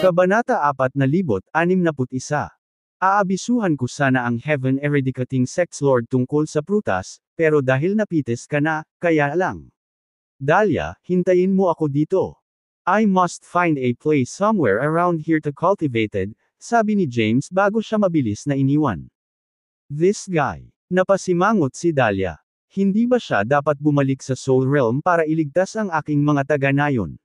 Kabanata 4,061. Aabisuhan ko sana ang Heaven Eradicating Sex Lord tungkol sa prutas, pero dahil napites ka na, kaya lang. Dahlia, hintayin mo ako dito. I must find a place somewhere around here to cultivate it, sabi ni James bago siya mabilis na iniwan. This guy. Napasimangot si Dahlia. Hindi ba siya dapat bumalik sa Soul Realm para iligtas ang aking mga taga-nayon?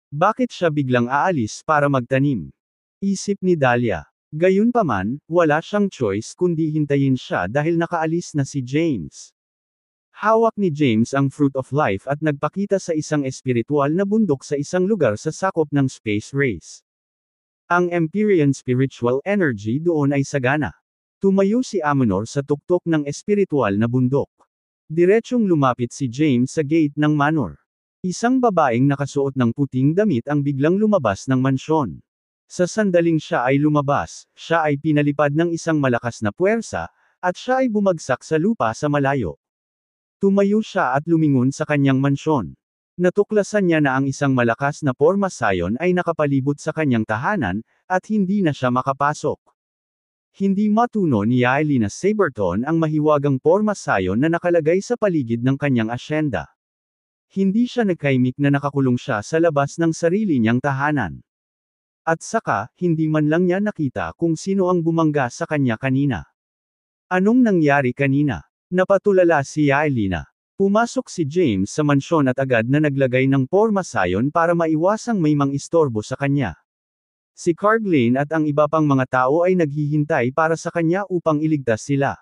Bakit siya biglang aalis para magtanim? Isip ni Dahlia. Gayunpaman, wala siyang choice kundi hintayin siya dahil nakaalis na si James. Hawak ni James ang Fruit of Life at nagpakita sa isang espiritual na bundok sa isang lugar sa sakop ng space race. Ang Empyrean spiritual energy doon ay sagana. Tumayo si Amonor sa tuktok ng espiritual na bundok. Diretsyong lumapit si James sa gate ng manor. Isang babaeng nakasuot ng puting damit ang biglang lumabas ng mansyon. Sa sandaling siya ay lumabas, siya ay pinalipad ng isang malakas na puwersa, at siya ay bumagsak sa lupa sa malayo. Tumayo siya at lumingon sa kanyang mansyon. Natuklasan niya na ang isang malakas na pormasayon ay nakapalibot sa kanyang tahanan, at hindi na siya makapasok. Hindi matuno ni Yaelina Saberton ang mahiwagang pormasayon na nakalagay sa paligid ng kanyang asyenda. Hindi siya nagkaimik na nakakulong siya sa labas ng sarili niyang tahanan. At saka, hindi man lang niya nakita kung sino ang bumangga sa kanya kanina. Anong nangyari kanina? Napatulala si Yaelina. Pumasok si James sa mansyon at agad na naglagay ng pormasayon para maiwasang may mang-istorbo sa kanya. Si Carglane at ang iba pang mga tao ay naghihintay para sa kanya upang iligtas sila.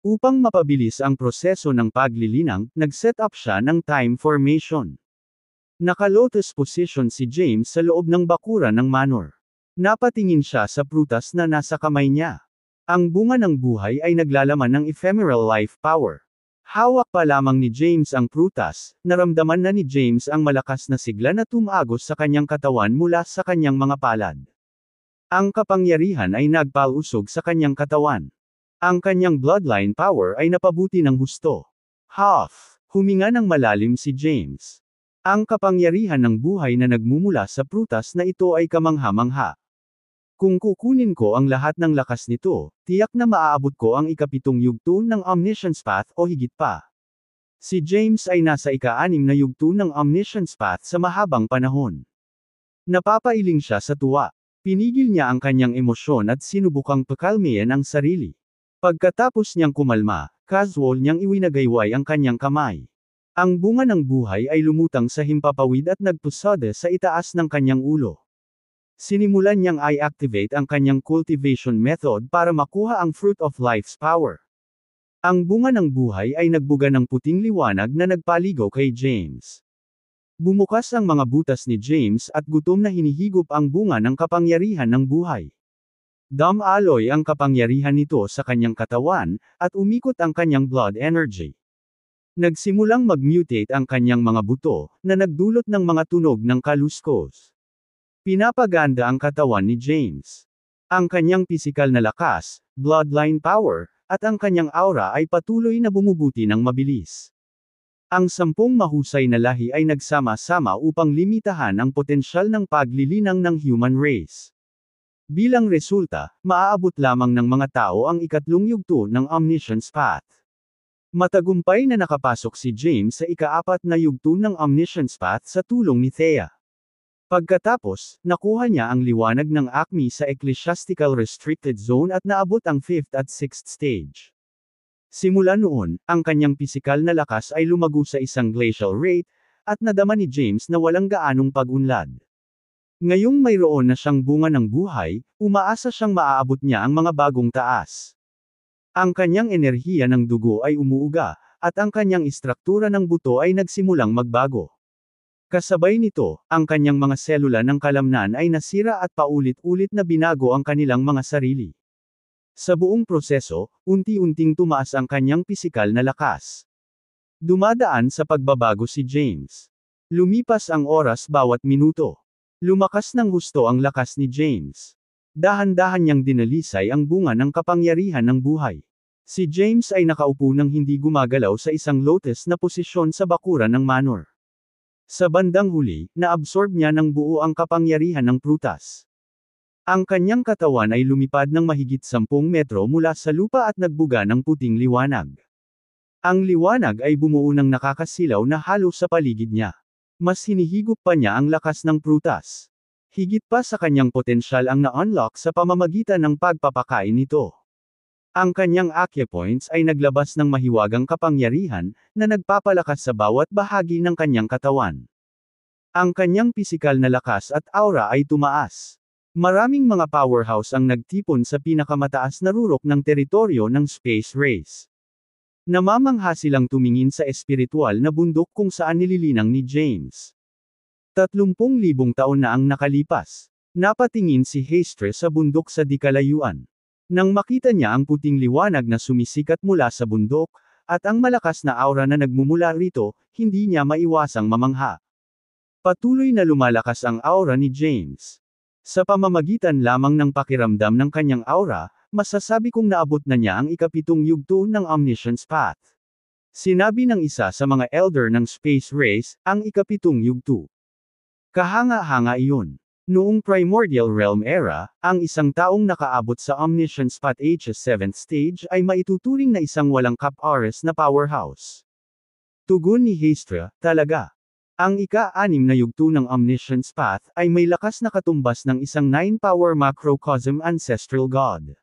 Upang mapabilis ang proseso ng paglilinang, nag-set up siya ng time formation. Naka-lotus position si James sa loob ng bakuran ng manor. Napatingin siya sa prutas na nasa kamay niya. Ang bunga ng buhay ay naglalaman ng ephemeral life power. Hawak pa lamang ni James ang prutas, naramdaman na ni James ang malakas na sigla na tumagos sa kanyang katawan mula sa kanyang mga palad. Ang kapangyarihan ay nagpalusog sa kanyang katawan. Ang kanyang bloodline power ay napabuti ng husto. Huff! Huminga ng malalim si James. Ang kapangyarihan ng buhay na nagmumula sa prutas na ito ay kamangha-mangha. Kung kukunin ko ang lahat ng lakas nito, tiyak na maaabot ko ang ikapitong yugto ng Omniscience Path o higit pa. Si James ay nasa ika-6 na yugto ng Omniscience Path sa mahabang panahon. Napapailing siya sa tuwa. Pinigil niya ang kanyang emosyon at sinubukang pakalmayan ang sarili. Pagkatapos niyang kumalma, casual niyang iwinagayway ang kanyang kamay. Ang bunga ng buhay ay lumutang sa himpapawid at nagpusada sa itaas ng kanyang ulo. Sinimulan niyang i-activate ang kanyang cultivation method para makuha ang Fruit of Life's power. Ang bunga ng buhay ay nagbuga ng puting liwanag na nagpaligaw kay James. Bumukas ang mga butas ni James at gutom na hinihigop ang bunga ng kapangyarihan ng buhay. Dumaloy ang kapangyarihan nito sa kanyang katawan, at umikot ang kanyang blood energy. Nagsimulang mag-mutate ang kanyang mga buto, na nagdulot ng mga tunog ng kaluskos. Pinapaganda ang katawan ni James. Ang kanyang pisikal na lakas, bloodline power, at ang kanyang aura ay patuloy na bumubuti ng mabilis. Ang 10 mahusay na lahi ay nagsama-sama upang limitahan ang potensyal ng paglilinang ng human race. Bilang resulta, maaabot lamang ng mga tao ang ikatlong yugto ng Omniscience Path. Matagumpay na nakapasok si James sa ika-4 na yugto ng Omniscience Path sa tulong ni Thea. Pagkatapos, nakuha niya ang liwanag ng Acme sa Ecclesiastical Restricted Zone at naabot ang 5th at 6th stage. Simula noon, ang kanyang pisikal na lakas ay lumago sa isang glacial rate, at nadama ni James na walang gaanong pag-unlad. Ngayong mayroon na siyang bunga ng buhay, umaasa siyang maaabot niya ang mga bagong taas. Ang kanyang enerhiya ng dugo ay umuuga, at ang kanyang istruktura ng buto ay nagsimulang magbago. Kasabay nito, ang kanyang mga selula ng kalamnan ay nasira at paulit-ulit na binago ang kanilang mga sarili. Sa buong proseso, unti-unting tumaas ang kanyang pisikal na lakas. Dumadaan sa pagbabago si James. Lumipas ang oras bawat minuto. Lumakas ng husto ang lakas ni James. Dahan-dahan niyang dinalisay ang bunga ng kapangyarihan ng buhay. Si James ay nakaupo nang hindi gumagalaw sa isang lotus na posisyon sa bakuran ng manor. Sa bandang huli, naabsorb niya ng buo ang kapangyarihan ng prutas. Ang kanyang katawan ay lumipad ng mahigit 10 metro mula sa lupa at nagbuga ng puting liwanag. Ang liwanag ay bumuo ng nakakasilaw na halo sa paligid niya. Mas hinihigop pa niya ang lakas ng prutas. Higit pa sa kanyang potensyal ang na-unlock sa pamamagitan ng pagpapakain nito. Ang kanyang acupoints ay naglabas ng mahiwagang kapangyarihan, na nagpapalakas sa bawat bahagi ng kanyang katawan. Ang kanyang pisikal na lakas at aura ay tumaas. Maraming mga powerhouse ang nagtipon sa pinakamataas na rurok ng teritoryo ng space race. Namamangha silang tumingin sa espiritual na bundok kung saan nililinang ni James. 30,000 taon na ang nakalipas. Napatingin si Hestre sa bundok sa di kalayuan. Nang makita niya ang puting liwanag na sumisikat mula sa bundok, at ang malakas na aura na nagmumula rito, hindi niya maiwasang mamangha. Patuloy na lumalakas ang aura ni James. Sa pamamagitan lamang ng pakiramdam ng kanyang aura, masasabi kong naabot na niya ang ikapitong yugto ng Omniscience Path. Sinabi ng isa sa mga elder ng space race, ang ikapitong yugto. Kahanga-hanga iyon. Noong Primordial Realm Era, ang isang taong nakaabot sa Omniscience Path H's 7th stage ay maituturing na isang walang kap-ares na powerhouse. Tugon ni Hestre, talaga. Ang ika-6 na yugto ng Omniscience Path ay may lakas na katumbas ng isang 9-power macrocosm ancestral god.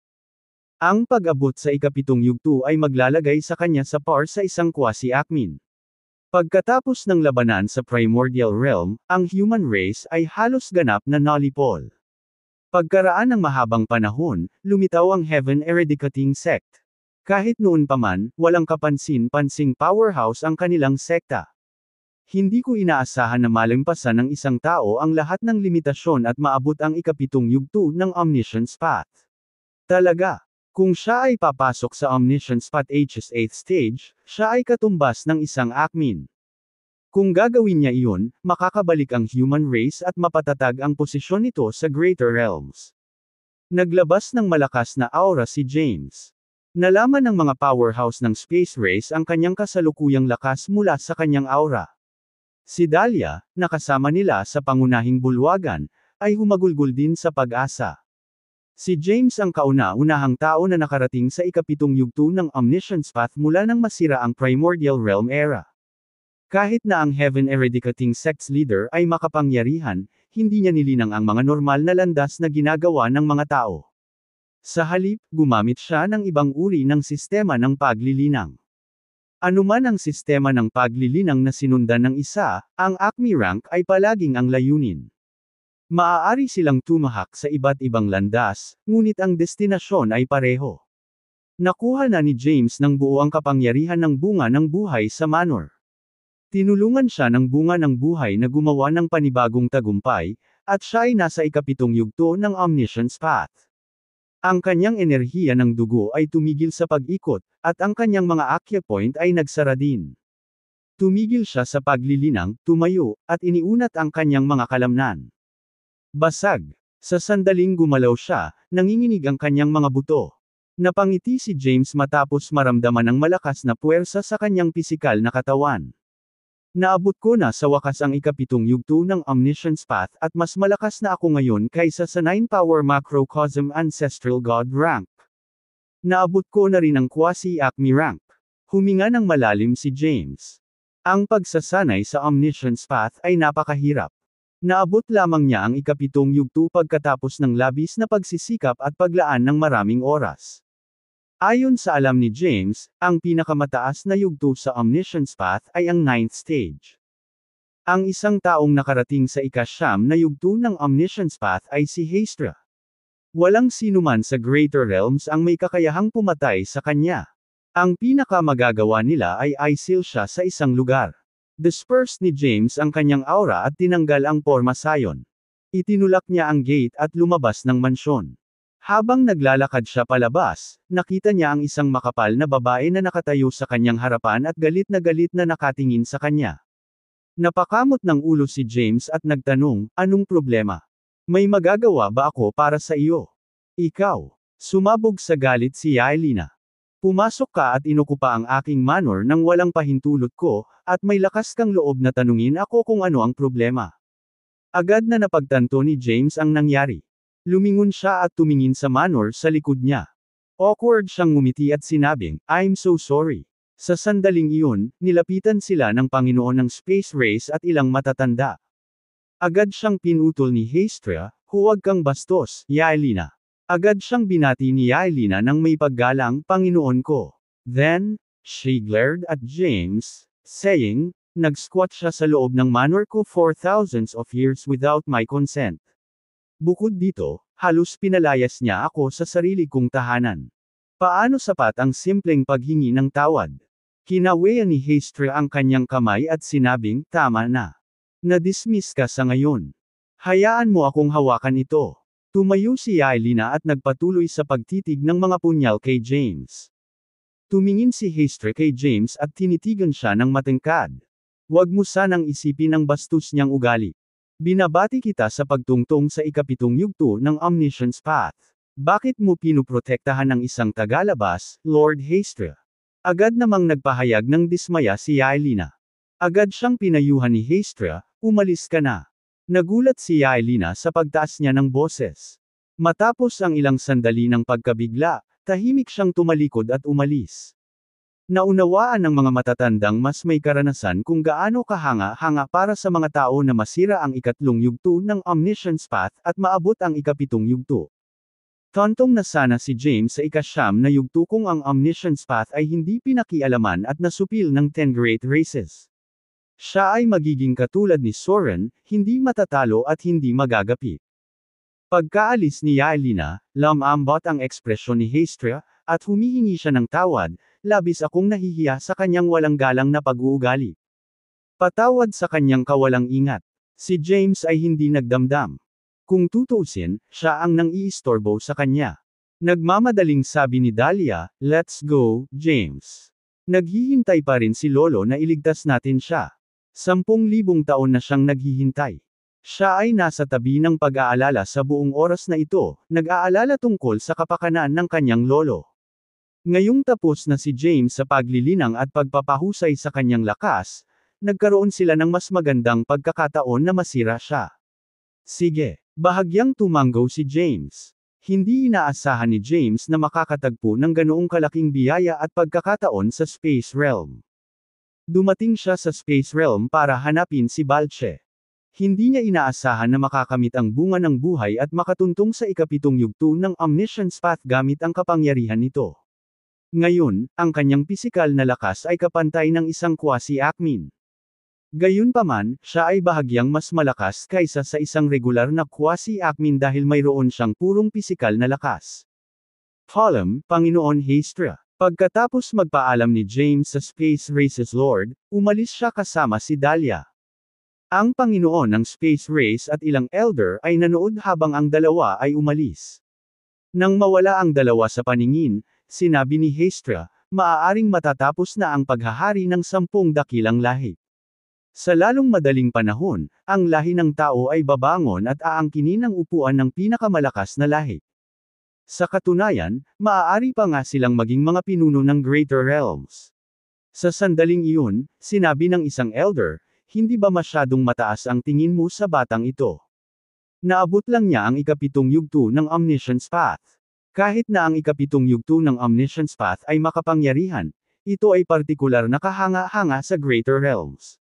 Ang pag-abot sa ikapitong yugto ay maglalagay sa kanya sa par sa isang quasi-acmin. Pagkatapos ng labanan sa Primordial Realm, ang human race ay halos ganap na nalipol. Pagkaraan ng mahabang panahon, lumitaw ang Heaven Eradicating Sect. Kahit noon pa man, walang kapansin-pansing powerhouse ang kanilang sekta. Hindi ko inaasahan na malampasan ng isang tao ang lahat ng limitasyon at maabot ang ikapitong yugto ng Omniscience Path. Talaga. Kung siya ay papasok sa Omniscience Path H's 8th stage, siya ay katumbas ng isang acmin. Kung gagawin niya iyon, makakabalik ang human race at mapatatag ang posisyon nito sa Greater Realms. Naglabas ng malakas na aura si James. Nalaman ng mga powerhouse ng space race ang kanyang kasalukuyang lakas mula sa kanyang aura. Si Dahlia, nakasama nila sa pangunahing bulwagan, ay humagulgol din sa pag-asa. Si James ang kauna-unahang tao na nakarating sa ikapitong yugto ng Omniscience Path mula nang masira ang Primordial Realm Era. Kahit na ang Heaven Eradicating Sect's leader ay makapangyarihan, hindi niya nilinang ang mga normal na landas na ginagawa ng mga tao. Sa halip, gumamit siya ng ibang uri ng sistema ng paglilinang. Anuman ang sistema ng paglilinang na sinundan ng isa, ang Acme rank ay palaging ang layunin. Maaari silang tumahak sa iba't ibang landas, ngunit ang destinasyon ay pareho. Nakuha na ni James ng buo ang kapangyarihan ng bunga ng buhay sa Manor. Tinulungan siya ng bunga ng buhay na gumawa ng panibagong tagumpay, at siya ay nasa ikapitong yugto ng Omniscience Path. Ang kanyang enerhiya ng dugo ay tumigil sa pag-ikot, at ang kanyang mga acupoint ay nagsara din. Tumigil siya sa paglilinang, tumayo, at iniunat ang kanyang mga kalamnan. Basag. Sa sandaling gumalaw siya, nanginginig ang kanyang mga buto. Napangiti si James matapos maramdaman ng malakas na puwersa sa kanyang pisikal na katawan. Naabot ko na sa wakas ang ikapitong yugto ng Omniscience Path at mas malakas na ako ngayon kaysa sa 9-power macrocosm ancestral god rank. Naabot ko na rin ang quasi-acme rank. Huminga ng malalim si James. Ang pagsasanay sa Omniscience Path ay napakahirap. Naabot lamang niya ang ikapitong yugto pagkatapos ng labis na pagsisikap at paglaan ng maraming oras. Ayon sa alam ni James, ang pinakamataas na yugto sa Omniscience Path ay ang 9th stage. Ang isang taong nakarating sa ika-9 na yugto ng Omniscience Path ay si Hestre. Walang sinuman sa Greater Realms ang may kakayahang pumatay sa kanya. Ang pinakamagagawa nila ay isil siya sa isang lugar. Dispersed ni James ang kanyang aura at tinanggal ang porma sayon. Itinulak niya ang gate at lumabas ng mansyon. Habang naglalakad siya palabas, nakita niya ang isang makapal na babae na nakatayo sa kanyang harapan at galit na nakatingin sa kanya. Napakamot ng ulo si James at nagtanong, "Anong problema? May magagawa ba ako para sa iyo?" "Ikaw." Sumabog sa galit si Yaelina. "Pumasok ka at inukupa ang aking manor nang walang pahintulot ko, at may lakas kang loob na tanungin ako kung ano ang problema." Agad na napagtanto ni James ang nangyari. Lumingon siya at tumingin sa Manor sa likod niya. Awkward siyang ngumiti at sinabing, "I'm so sorry." Sa sandaling iyon, nilapitan sila ng Panginoon ng Space Race at ilang matatanda. Agad siyang pinutol ni Hestia, "Huwag kang bastos, Yaelina." Agad siyang binati ni Yaelina ng may paggalang, "Panginoon ko." Then, she glared at James, saying, "Nag-squat siya sa loob ng manor ko for thousands of years without my consent. Bukod dito, halos pinalayas niya ako sa sarili kong tahanan. Paano sapat ang simpleng paghingi ng tawad?" Kinaweyan ni Hestia ang kanyang kamay at sinabing, "Tama na. Na-dismiss ka sa ngayon. Hayaan mo akong hawakan ito." Tumayo si Yaelina at nagpatuloy sa pagtitig ng mga punyal kay James. Tumingin si Hestia kay James at tinitigan siya ng matangkad. "Huwag mo sanang isipin ang bastos niyang ugali. Binabati kita sa pagtungtong sa ikapitong yugto ng Omniscience Path. Bakit mo pinuprotektahan ang isang tagalabas, Lord Hestia?" Agad namang nagpahayag ng dismaya si Yaelina. Agad siyang pinayuhan ni Hestia, "Umalis ka na." Nagulat si Yaelina sa pagtaas niya ng boses. Matapos ang ilang sandali ng pagkabigla, tahimik siyang tumalikod at umalis. Naunawaan ng mga matatandang mas may karanasan kung gaano kahanga-hanga para sa mga tao na masira ang ikatlong yugto ng Omniscience Path at maabot ang ikapitong yugto. Tontong na sana si James sa ikasyam na yugto kung ang Omniscience Path ay hindi pinakialaman at nasupil ng 10 Great Races. Siya ay magiging katulad ni Soren, hindi matatalo at hindi magagapit. Pagkaalis ni Yaelina, lumambot ang ekspresyon ni Hestia, at humihingi siya ng tawad, "Labis akong nahihiya sa kanyang walang galang na pag-uugali. Patawad sa kanyang kawalang ingat." Si James ay hindi nagdamdam. Kung tutuusin, siya ang nang-iistorbo sa kanya. Nagmamadaling sabi ni Dahlia, "Let's go, James. Naghihintay pa rin si Lolo na iligtas natin siya. 10,000 taon na siyang naghihintay." Siya ay nasa tabi ng pag-aalala sa buong oras na ito, nag-aalala tungkol sa kapakanan ng kanyang lolo. Ngayong tapos na si James sa paglilinang at pagpapahusay sa kanyang lakas, nagkaroon sila ng mas magandang pagkakataon na masira siya. Sige, bahagyang tumanggo si James. Hindi inaasahan ni James na makakatagpo ng ganoong kalaking biyaya at pagkakataon sa Space Realm. Dumating siya sa Space Realm para hanapin si Balche. Hindi niya inaasahan na makakamit ang bunga ng buhay at makatuntong sa ikapitong yugto ng Omniscience Path gamit ang kapangyarihan nito. Ngayon, ang kanyang pisikal na lakas ay kapantay ng isang quasi-Acmin. Gayunpaman, siya ay bahagyang mas malakas kaysa sa isang regular na quasi-Acmin dahil mayroon siyang purong pisikal na lakas. Paalam, Panginoon Hestia. Pagkatapos magpaalam ni James sa Space Race's Lord, umalis siya kasama si Dahlia. Ang Panginoon ng Space Race at ilang Elder ay nanood habang ang dalawa ay umalis. Nang mawala ang dalawa sa paningin, sinabi ni Hestia, "Maaaring matatapos na ang paghahari ng 10 dakilang lahi. Sa lalong madaling panahon, ang lahi ng tao ay babangon at aangkinin ang upuan ng pinakamalakas na lahi. Sa katunayan, maaari pa nga silang maging mga pinuno ng Greater Realms." Sa sandaling iyon, sinabi ng isang Elder, "Hindi ba masyadong mataas ang tingin mo sa batang ito? Naabot lang niya ang ikapitong yugto ng Omniscience Path. Kahit na ang ikapitong yugto ng Omniscience Path ay makapangyarihan, ito ay partikular na kahanga-hanga sa Greater Realms."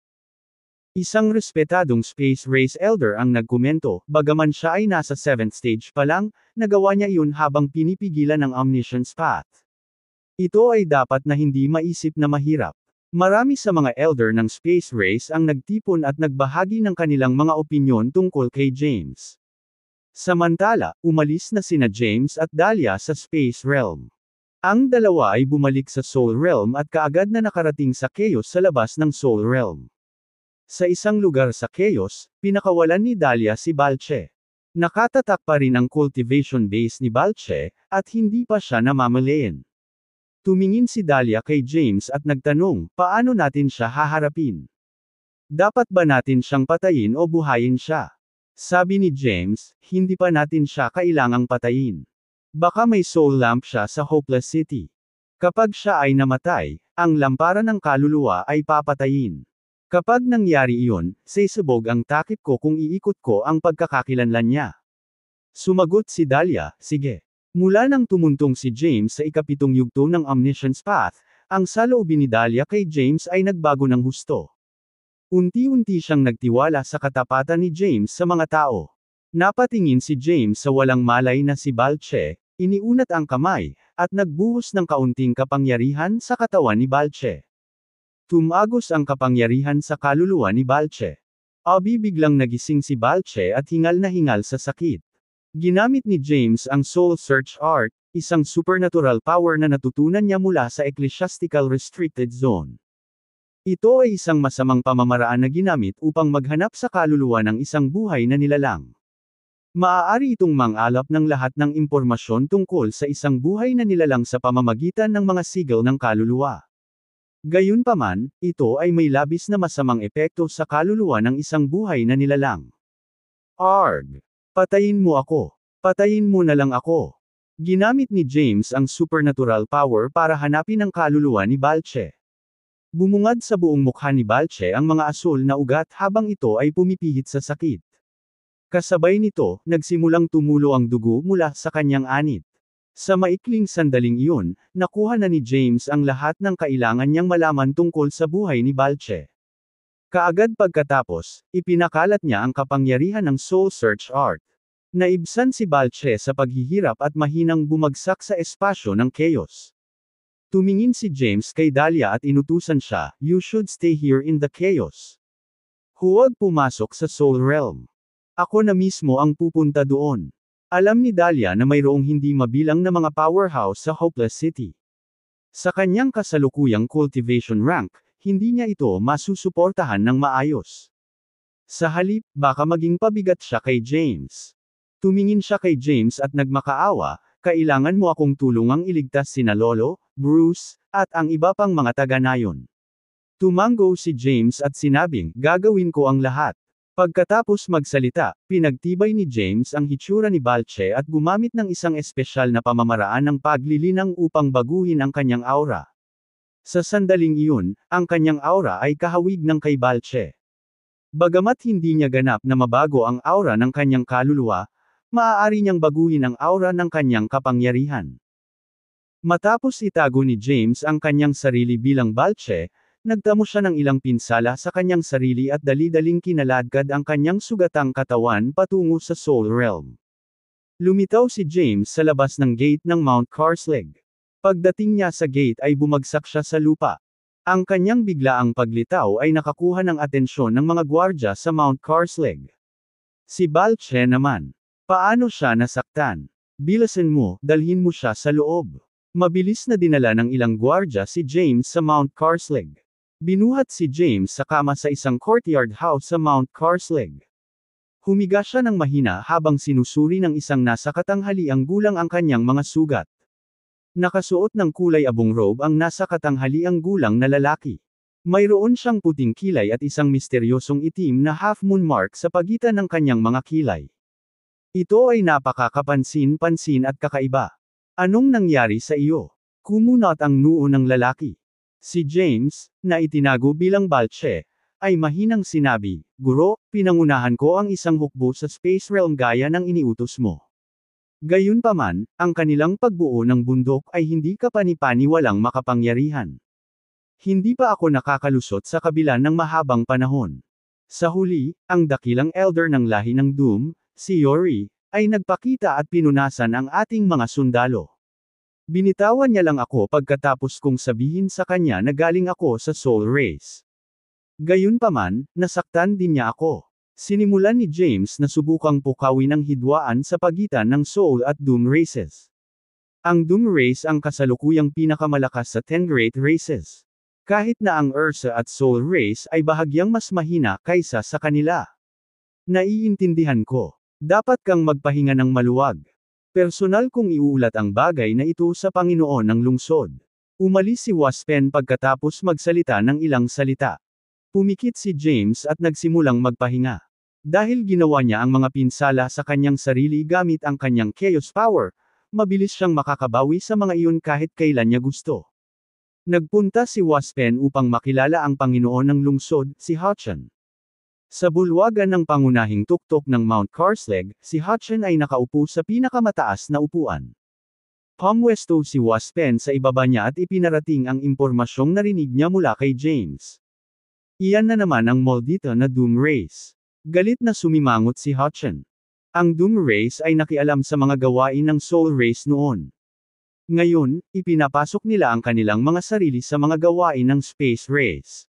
Isang respetadong Space Race Elder ang nagkomento, bagaman siya ay nasa 7th stage pa lang, nagawa niya iyon habang pinipigilan ang Omniscience Path. Ito ay dapat na hindi maisip na mahirap. Marami sa mga Elder ng Space Race ang nagtipon at nagbahagi ng kanilang mga opinyon tungkol kay James. Samantala, umalis na sina James at Dahlia sa Space Realm. Ang dalawa ay bumalik sa Soul Realm at kaagad na nakarating sa Chaos sa labas ng Soul Realm. Sa isang lugar sa Chaos, pinakawalan ni Dahlia si Balche. Nakatatak pa rin ang cultivation base ni Balche, at hindi pa siya namamalayan. Tumingin si Dahlia kay James at nagtanong, "Paano natin siya haharapin? Dapat ba natin siyang patayin o buhayin siya?" Sabi ni James, "Hindi pa natin siya kailangang patayin. Baka may soul lamp siya sa Hopeless City. Kapag siya ay namatay, ang lamparan ng kaluluwa ay papatayin. Kapag nangyari iyon, sisubog ang takip ko kung iikot ko ang pagkakakilanlan niya." Sumagot si Dahlia, sige. Mula nang tumuntong si James sa ikapitong yugto ng Omniscience Path, ang saloobin ni Dahlia kay James ay nagbago ng husto. Unti-unti siyang nagtiwala sa katapatan ni James sa mga tao. Napatingin si James sa walang malay na si Balche, iniunat ang kamay, at nagbuhos ng kaunting kapangyarihan sa katawan ni Balche. Tumagos ang kapangyarihan sa kaluluwa ni Balche. Biglang nagising si Balche at hingal na hingal sa sakit. Ginamit ni James ang Soul Search Art, isang supernatural power na natutunan niya mula sa Ecclesiastical Restricted Zone. Ito ay isang masamang pamamaraan na ginamit upang maghanap sa kaluluwa ng isang buhay na nilalang. Maaari itong mangalap ng lahat ng impormasyon tungkol sa isang buhay na nilalang sa pamamagitan ng mga sigil ng kaluluwa. Gayunpaman, ito ay may labis na masamang epekto sa kaluluwa ng isang buhay na nilalang. Arg! Patayin mo ako. Patayin mo na lang ako. Ginamit ni James ang supernatural power para hanapin ang kaluluwa ni Balche. Bumungad sa buong mukha ni Balche ang mga asul na ugat habang ito ay pumipihit sa sakit. Kasabay nito, nagsimulang tumulo ang dugo mula sa kanyang anit. Sa maikling sandaling iyon, nakuha na ni James ang lahat ng kailangan niyang malaman tungkol sa buhay ni Balche. Kaagad pagkatapos, ipinakalat niya ang kapangyarihan ng Soul Search Art. Naibsan si Balche sa paghihirap at mahinang bumagsak sa espasyo ng chaos. Tumingin si James kay Dahlia at inutusan siya, "You should stay here in the chaos. Huwag pumasok sa Soul Realm. Ako na mismo ang pupunta doon." Alam ni Dahlia na mayroong hindi mabilang na mga powerhouse sa Hopeless City. Sa kanyang kasalukuyang cultivation rank, hindi niya ito masusuportahan ng maayos. Sa halip, baka maging pabigat siya kay James. Tumingin siya kay James at nagmakaawa, "Kailangan mo akong tulungang iligtas sina Lolo, Bruce, at ang iba pang mga taga-nayon." Tumango si James at sinabing, "Gagawin ko ang lahat." Pagkatapos magsalita, pinagtibay ni James ang hitsura ni Balche at gumamit ng isang espesyal na pamamaraan ng paglilinang upang baguhin ang kanyang aura. Sa sandaling iyon, ang kanyang aura ay kahawig ng kay Balche. Bagamat hindi niya ganap na mabago ang aura ng kanyang kaluluwa, maaari niyang baguhin ang aura ng kanyang kapangyarihan. Matapos itago ni James ang kanyang sarili bilang Balche, nagtamo siya ng ilang pinsala sa kanyang sarili at dali-daling kinaladkad ang kanyang sugatang katawan patungo sa Soul Realm. Lumitaw si James sa labas ng gate ng Mount Carsley. Pagdating niya sa gate ay bumagsak siya sa lupa. Ang kanyang biglaang paglitaw ay nakakuha ng atensyon ng mga gwardya sa Mount Carsley. Si Balche naman. Paano siya nasaktan? "Bilisan mo, dalhin mo siya sa loob." Mabilis na dinala ng ilang gwardya si James sa Mount Carsley. Binuhat si James sa kama sa isang courtyard house sa Mount Carsley. Humiga siya ng mahina habang sinusuri ng isang nasa katanghaliang gulang ang kanyang mga sugat. Nakasuot ng kulay abong robe ang nasa katanghaliang gulang na lalaki. Mayroon siyang puting kilay at isang misteryosong itim na half-moon mark sa pagitan ng kanyang mga kilay. Ito ay napakakapansin-pansin at kakaiba. "Anong nangyari sa iyo?" Kumunot ang noo ng lalaki. Si James, na itinago bilang Balche, ay mahinang sinabi, "Guro, pinangunahan ko ang isang hukbo sa Space Realm gaya ng iniutos mo." Gayunpaman, ang kanilang pagbuo ng bundok ay hindi kapani-paniwalang makapangyarihan. Hindi pa ako nakakalusot sa kabila ng mahabang panahon. Sa huli, ang dakilang elder ng lahi ng Doom, si Yori, ay nagpakita at pinunasan ang ating mga sundalo. Binitawan niya lang ako pagkatapos kong sabihin sa kanya na galing ako sa Soul Race. Gayunpaman, nasaktan din niya ako. Sinimulan ni James na subukang pukawin ang hidwaan sa pagitan ng Soul at Doom Races. Ang Doom Race ang kasalukuyang pinakamalakas sa 10 Great Races. Kahit na ang Ursa at Soul Race ay bahagyang mas mahina kaysa sa kanila. Naiintindihan ko. Dapat kang magpahinga ng maluwag. Personal kong iuulat ang bagay na ito sa Panginoon ng lungsod. Umalis si Waspen pagkatapos magsalita ng ilang salita. Pumikit si James at nagsimulang magpahinga. Dahil ginawa niya ang mga pinsala sa kanyang sarili gamit ang kanyang Chaos Power, mabilis siyang makakabawi sa mga iyon kahit kailan niya gusto. Nagpunta si Waspen upang makilala ang Panginoon ng lungsod, si Hachan. Sa bulwagan ng pangunahing tuktok ng Mount Carslake, si Hutchin ay nakaupo sa pinakamataas na upuan. Pumwesto si Waspen sa ibaba niya at ipinarating ang impormasyong narinig niya mula kay James. Iyan na naman ang maldita na Doom Race. Galit na sumimangot si Hutchin. Ang Doom Race ay nakialam sa mga gawain ng Soul Race noon. Ngayon, ipinapasok nila ang kanilang mga sarili sa mga gawain ng Space Race.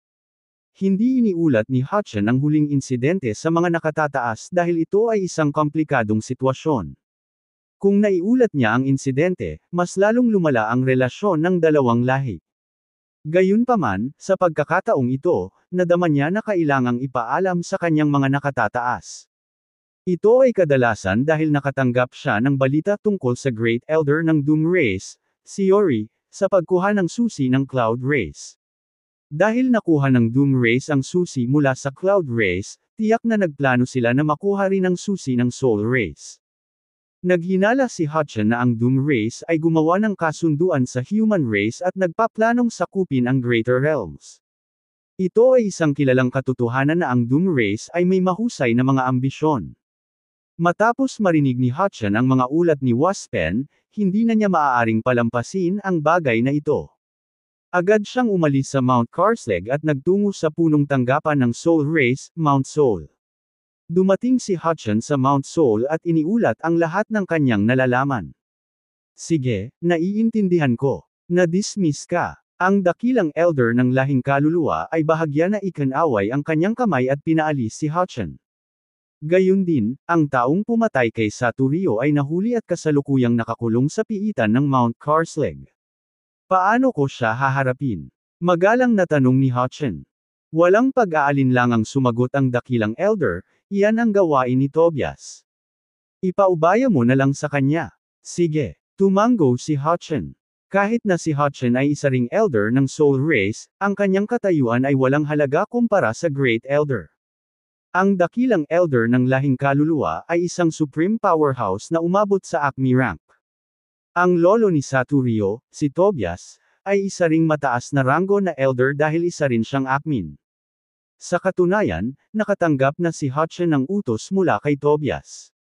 Hindi iniulat ni Hutchin ang huling insidente sa mga nakatataas dahil ito ay isang komplikadong sitwasyon. Kung naiulat niya ang insidente, mas lalong lumala ang relasyon ng dalawang lahi. Gayunpaman, sa pagkakataong ito, nadama niya na kailangang ipaalam sa kanyang mga nakatataas. Ito ay kadalasan dahil nakatanggap siya ng balita tungkol sa Great Elder ng Doom Race, si Yori, sa pagkuha ng susi ng Cloud Race. Dahil nakuha ng Doom Race ang susi mula sa Cloud Race, tiyak na nagplano sila na makuha rin ang susi ng Soul Race. Naghinala si Hutchin na ang Doom Race ay gumawa ng kasunduan sa Human Race at nagpaplanong sakupin ang Greater Realms. Ito ay isang kilalang katotohanan na ang Doom Race ay may mahusay na mga ambisyon. Matapos marinig ni Hutchin ang mga ulat ni Waspen, hindi na niya maaaring palampasin ang bagay na ito. Agad siyang umalis sa Mount Carslake at nagtungo sa punong tanggapan ng Soul Race, Mount Soul. Dumating si Hutchin sa Mount Soul at iniulat ang lahat ng kanyang nalalaman. Sige, naiintindihan ko. Na-dismiss ka. Ang dakilang elder ng lahing kaluluwa ay bahagya na ikinaway ang kanyang kamay at pinaalis si Hutchin. Gayun din, ang taong pumatay kay Saturio ay nahuli at kasalukuyang nakakulong sa piitan ng Mount Carslake. Paano ko siya haharapin? Magalang na tanong ni Hutchin. Walang pag-aalinlangang sumagot ang dakilang elder, iyan ang gawain ni Tobias. Ipaubaya mo na lang sa kanya. Sige, tumango si Hutchin. Kahit na si Hutchin ay isa ring elder ng Soul Race, ang kanyang katayuan ay walang halaga kumpara sa Great Elder. Ang dakilang elder ng lahing kaluluwa ay isang supreme powerhouse na umabot sa Acme rank. Ang lolo ni Saturio, si Tobias, ay isa ring mataas na ranggo na elder dahil isa rin siyang admin. Sa katunayan, nakatanggap na si Hutchin ng utos mula kay Tobias.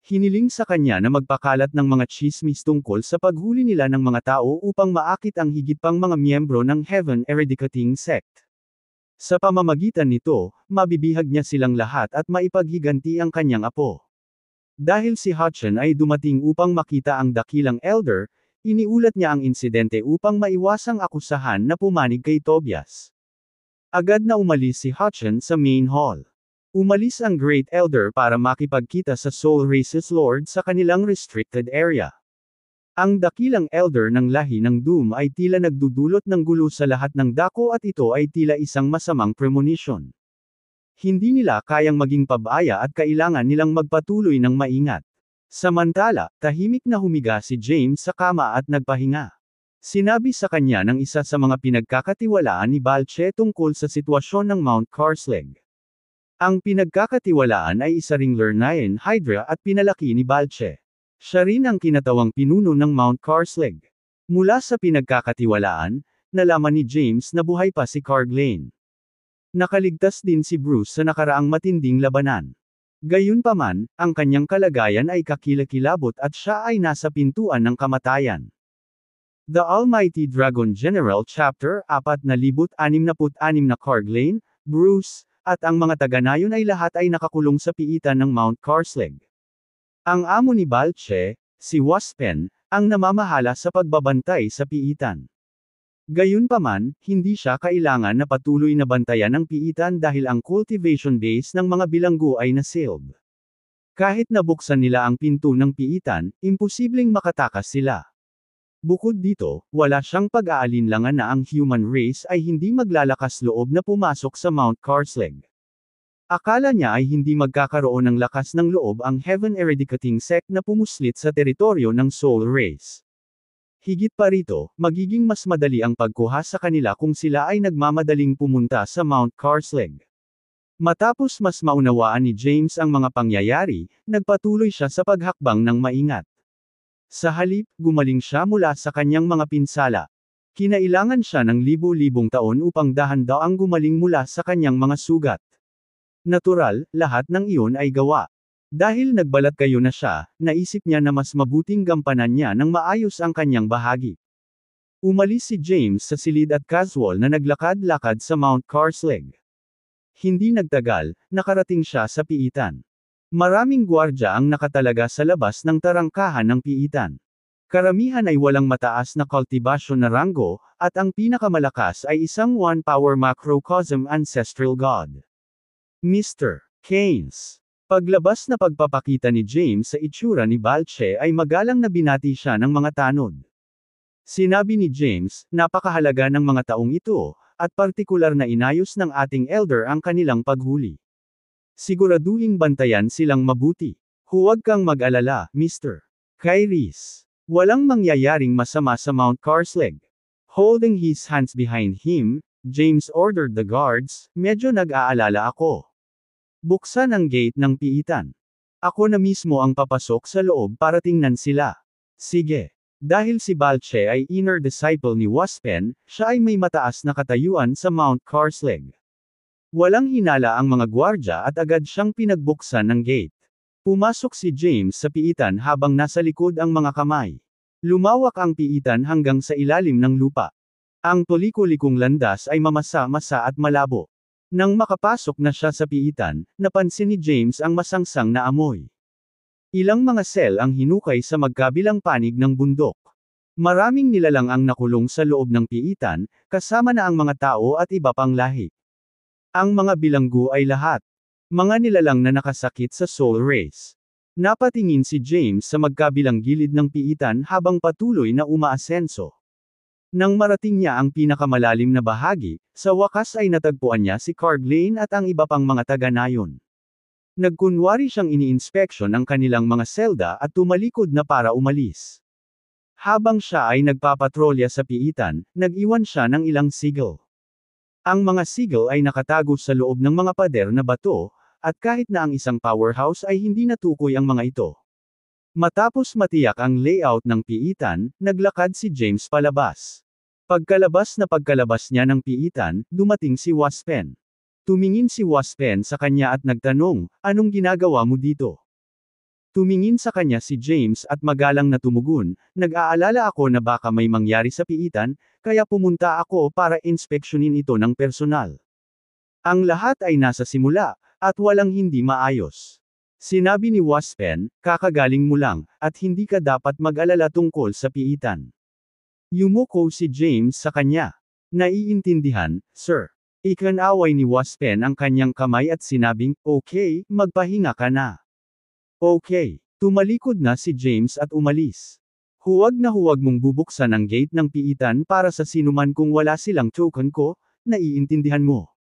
Hiniling sa kanya na magpakalat ng mga chismis tungkol sa paghuli nila ng mga tao upang maakit ang higit pang mga miyembro ng Heaven Eradicating Sect. Sa pamamagitan nito, mabibihag niya silang lahat at maipaghiganti ang kanyang apo. Dahil si Hutchin ay dumating upang makita ang dakilang elder, iniulat niya ang insidente upang maiwasang akusahan na pumanig kay Tobias. Agad na umalis si Hutchin sa main hall. Umalis ang Great Elder para makipagkita sa Soul Race's Lord sa kanilang restricted area. Ang dakilang elder ng lahi ng Doom ay tila nagdudulot ng gulo sa lahat ng dako at ito ay tila isang masamang premonition. Hindi nila kayang maging pabaya at kailangan nilang magpatuloy ng maingat. Samantala, tahimik na humiga si James sa kama at nagpahinga. Sinabi sa kanya ng isa sa mga pinagkakatiwalaan ni Balche tungkol sa sitwasyon ng Mount Carslake. Ang pinagkakatiwalaan ay isa ring Lernayan Hydra at pinalaki ni Balche. Siya rin ang kinatawang pinuno ng Mount Carslake. Mula sa pinagkakatiwalaan, nalaman ni James na buhay pa si Carglane. Nakaligtas din si Bruce sa nakaraang matinding labanan. Gayunpaman, ang kanyang kalagayan ay kakilakilabot at siya ay nasa pintuan ng kamatayan. The Almighty Dragon General Chapter 4,066 na Carglane, Bruce, at ang mga taga-nayon ay lahat ay nakakulong sa piitan ng Mount Carslake. Ang amo ni Balche, si Waspen, ang namamahala sa pagbabantay sa piitan. Gayunpaman, hindi siya kailangan na patuloy na bantayan ang piitan dahil ang cultivation base ng mga bilanggo ay nasealed. Kahit nabuksan nila ang pinto ng piitan, imposibleng makatakas sila. Bukod dito, wala siyang pag-aalinlangan na ang human race ay hindi maglalakas loob na pumasok sa Mount Carslake. Akala niya ay hindi magkakaroon ng lakas ng loob ang Heaven Eradicating Sect na pumuslit sa teritoryo ng Soul Race. Higit pa rito, magiging mas madali ang pagkuha sa kanila kung sila ay nagmamadaling pumunta sa Mount Carslake. Matapos mas maunawaan ni James ang mga pangyayari, nagpatuloy siya sa paghakbang ng maingat. Sa halip, gumaling siya mula sa kanyang mga pinsala. Kinailangan siya ng libo-libong taon upang dahan-daang gumaling mula sa kanyang mga sugat. Natural, lahat ng iyon ay gawa. Dahil nagbalat kayo na siya, naisip niya na mas mabuting gampanan niya ng maayos ang kanyang bahagi. Umalis si James sa silid at casual na naglakad-lakad sa Mount Carslake. Hindi nagtagal, nakarating siya sa piitan. Maraming gwardya ang nakatalaga sa labas ng tarangkahan ng piitan. Karamihan ay walang mataas na kultibasyon na ranggo, at ang pinakamalakas ay isang one-power macrocosm ancestral god. Mr. Keynes. Paglabas na pagpapakita ni James sa itsura ni Balche ay magalang na binati siya ng mga tanod. Sinabi ni James, napakahalaga ng mga taong ito, at partikular na inayos ng ating elder ang kanilang paghuli. Siguraduhing bantayan silang mabuti. Huwag kang mag-alala, Mr. Kairis. Walang mangyayaring masama sa Mount Carslake. Holding his hands behind him, James ordered the guards, medyo nag-aalala ako. Buksan ang gate ng piitan. Ako na mismo ang papasok sa loob para tingnan sila. Sige. Dahil si Balche ay inner disciple ni Waspen, siya ay may mataas na katayuan sa Mount Carslake. Walang hinala ang mga gwardya at agad siyang pinagbuksan ng gate. Pumasok si James sa piitan habang nasa likod ang mga kamay. Lumawak ang piitan hanggang sa ilalim ng lupa. Ang tuliko-likong landas ay mamasa-masa at malabo. Nang makapasok na siya sa piitan, napansin ni James ang masangsang na amoy. Ilang mga sel ang hinukay sa magkabilang panig ng bundok. Maraming nilalang ang nakulong sa loob ng piitan, kasama na ang mga tao at iba pang lahi. Ang mga bilanggo ay lahat. Mga nilalang na nakasakit sa soul race. Napatingin si James sa magkabilang gilid ng piitan habang patuloy na umaasenso. Nang marating niya ang pinakamalalim na bahagi, sa wakas ay natagpuan niya si Cardlane at ang iba pang mga taga-nayon. Nagkunwari siyang ini-inspeksyon ang kanilang mga selda at tumalikod na para umalis. Habang siya ay nagpapatrolya sa piitan, nag-iwan siya ng ilang sigil. Ang mga sigil ay nakatago sa loob ng mga pader na bato, at kahit na ang isang powerhouse ay hindi natukoy ang mga ito. Matapos matiyak ang layout ng piitan, naglakad si James palabas. Pagkalabas niya ng piitan, dumating si Waspen. Tumingin si Waspen sa kanya at nagtanong, anong ginagawa mo dito? Tumingin sa kanya si James at magalang na tumugon, nag-aalala ako na baka may mangyari sa piitan, kaya pumunta ako para inspeksyonin ito ng personal. Ang lahat ay nasa simula, at walang hindi maayos. Sinabi ni Waspen, kakagaling mo lang, at hindi ka dapat mag-alala tungkol sa piitan. Yumuko si James sa kanya. Naiintindihan, sir. Ikinaway ni Waspen ang kanyang kamay at sinabing, okay, magpahinga ka na. Okay. Tumalikod na si James at umalis. Huwag na huwag mong bubuksan ang gate ng piitan para sa sinuman kung wala silang token ko, naiintindihan mo.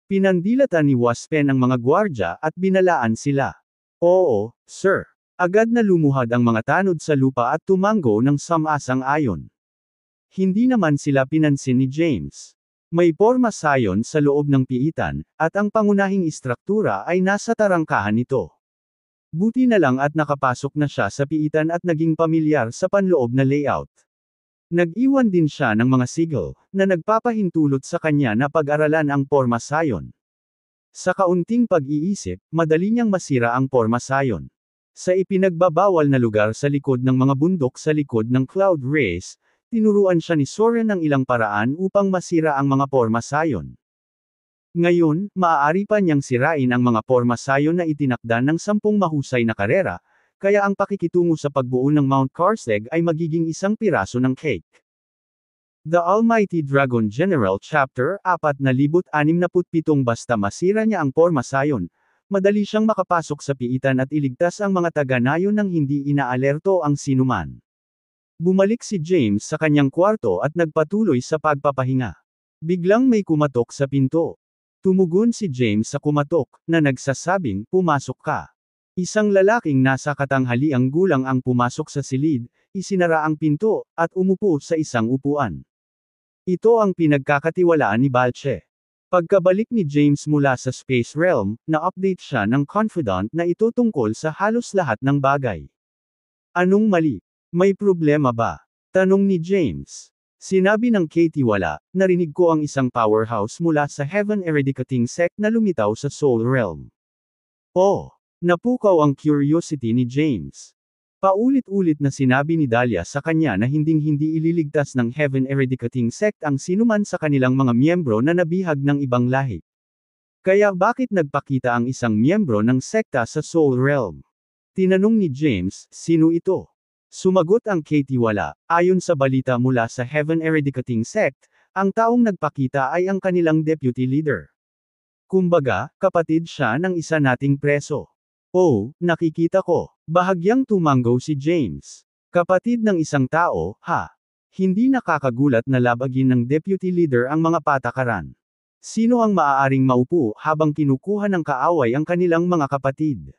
Pinandilatan ni Waspen ang mga gwardya at binalaan sila. Oo, sir. Agad na lumuhad ang mga tanod sa lupa at tumanggo ng samasang-ayon. Hindi naman sila pinansin ni James. May porma sayon sa loob ng piitan, at ang pangunahing istruktura ay nasa tarangkahan nito. Buti na lang at nakapasok na siya sa piitan at naging pamilyar sa panloob na layout. Nag-iwan din siya ng mga sigil, na nagpapahintulot sa kanya na pag-aralan ang porma sayon. Sa kaunting pag-iisip, madali niyang masira ang porma sayon. Sa ipinagbabawal na lugar sa likod ng mga bundok sa likod ng Cloud Race, tinuruan siya ni Soren ng ilang paraan upang masira ang mga porma sayon. Ngayon, maaari pa niyang sirain ang mga porma sayon na itinakda ng 10 mahusay na karera, kaya ang pakikitungo sa pagbuo ng Mount Carslake ay magiging isang piraso ng cake. The Almighty Dragon General Chapter 4067 Basta masira niya ang porma sayon, madali siyang makapasok sa piitan at iligtas ang mga taga-nayon nang hindi inaalerto ang sinuman. Bumalik si James sa kanyang kwarto at nagpatuloy sa pagpapahinga. Biglang may kumatok sa pinto. Tumugon si James sa kumatok, na nagsasabing, pumasok ka. Isang lalaking nasa katanghaliang gulang ang pumasok sa silid, isinara ang pinto, at umupo sa isang upuan. Ito ang pinagkakatiwalaan ni Balche. Pagkabalik ni James mula sa Space Realm, na-update siya ng confidant na ito tungkol sa halos lahat ng bagay. Anong mali? May problema ba? Tanong ni James. Sinabi ng Katie wala, narinig ko ang isang powerhouse mula sa Heaven Eradicating Sect na lumitaw sa Soul Realm. Oh! Napukaw ang curiosity ni James. Paulit-ulit na sinabi ni Dahlia sa kanya na hinding-hindi ililigtas ng Heaven Eradicating Sect ang sinuman sa kanilang mga miyembro na nabihag ng ibang lahi. Kaya bakit nagpakita ang isang miyembro ng sekta sa Soul Realm? Tinanong ni James, sino ito? Sumagot ang Katie wala, ayon sa balita mula sa Heaven Eradicating Sect, ang taong nagpakita ay ang kanilang deputy leader. Kumbaga, kapatid siya ng isa nating preso. Oh, nakikita ko. Bahagyang tumanggo si James. Kapatid ng isang tao, ha? Hindi nakakagulat na labagin ng deputy leader ang mga patakaran. Sino ang maaaring maupo habang kinukuha ng kaaway ang kanilang mga kapatid?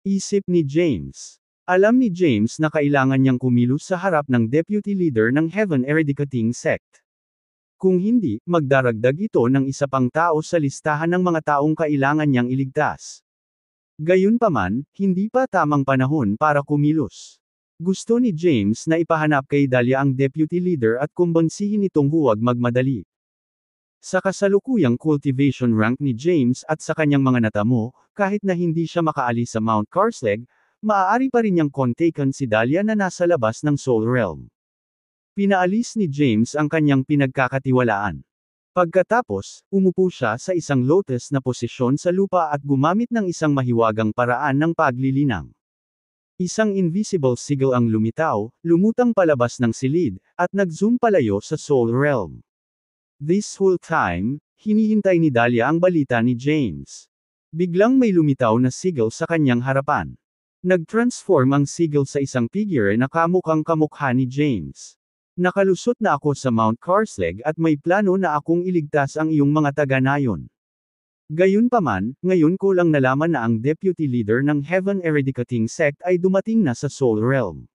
Isip ni James. Alam ni James na kailangan niyang kumilos sa harap ng deputy leader ng Heaven Eradicating Sect. Kung hindi, magdaragdag ito ng isa pang tao sa listahan ng mga taong kailangan niyang iligtas. Gayunpaman, hindi pa tamang panahon para kumilos. Gusto ni James na ipahanap kay Dahlia ang deputy leader at kumbonsihin itong huwag magmadali. Sa kasalukuyang cultivation rank ni James at sa kanyang mga natamo, kahit na hindi siya makaalis sa Mount Carsley, maaari pa rin niyang kontaken si Dahlia na nasa labas ng Soul Realm. Pinaalis ni James ang kanyang pinagkakatiwalaan. Pagkatapos, umupo siya sa isang lotus na posisyon sa lupa at gumamit ng isang mahiwagang paraan ng paglilinang. Isang invisible sigil ang lumitaw, lumutang palabas ng silid, at nag-zoom palayo sa Soul Realm. This whole time, hinihintay ni Dahlia ang balita ni James. Biglang may lumitaw na sigil sa kanyang harapan. Nag-transform ang sigil sa isang figure na kamukhang kamukha ni James. Nakalusot na ako sa Mount Carsley at may plano na akong iligtas ang iyong mga taga-nayon. Gayunpaman, ngayon ko lang nalaman na ang deputy leader ng Heaven Eradicating Sect ay dumating na sa Soul Realm.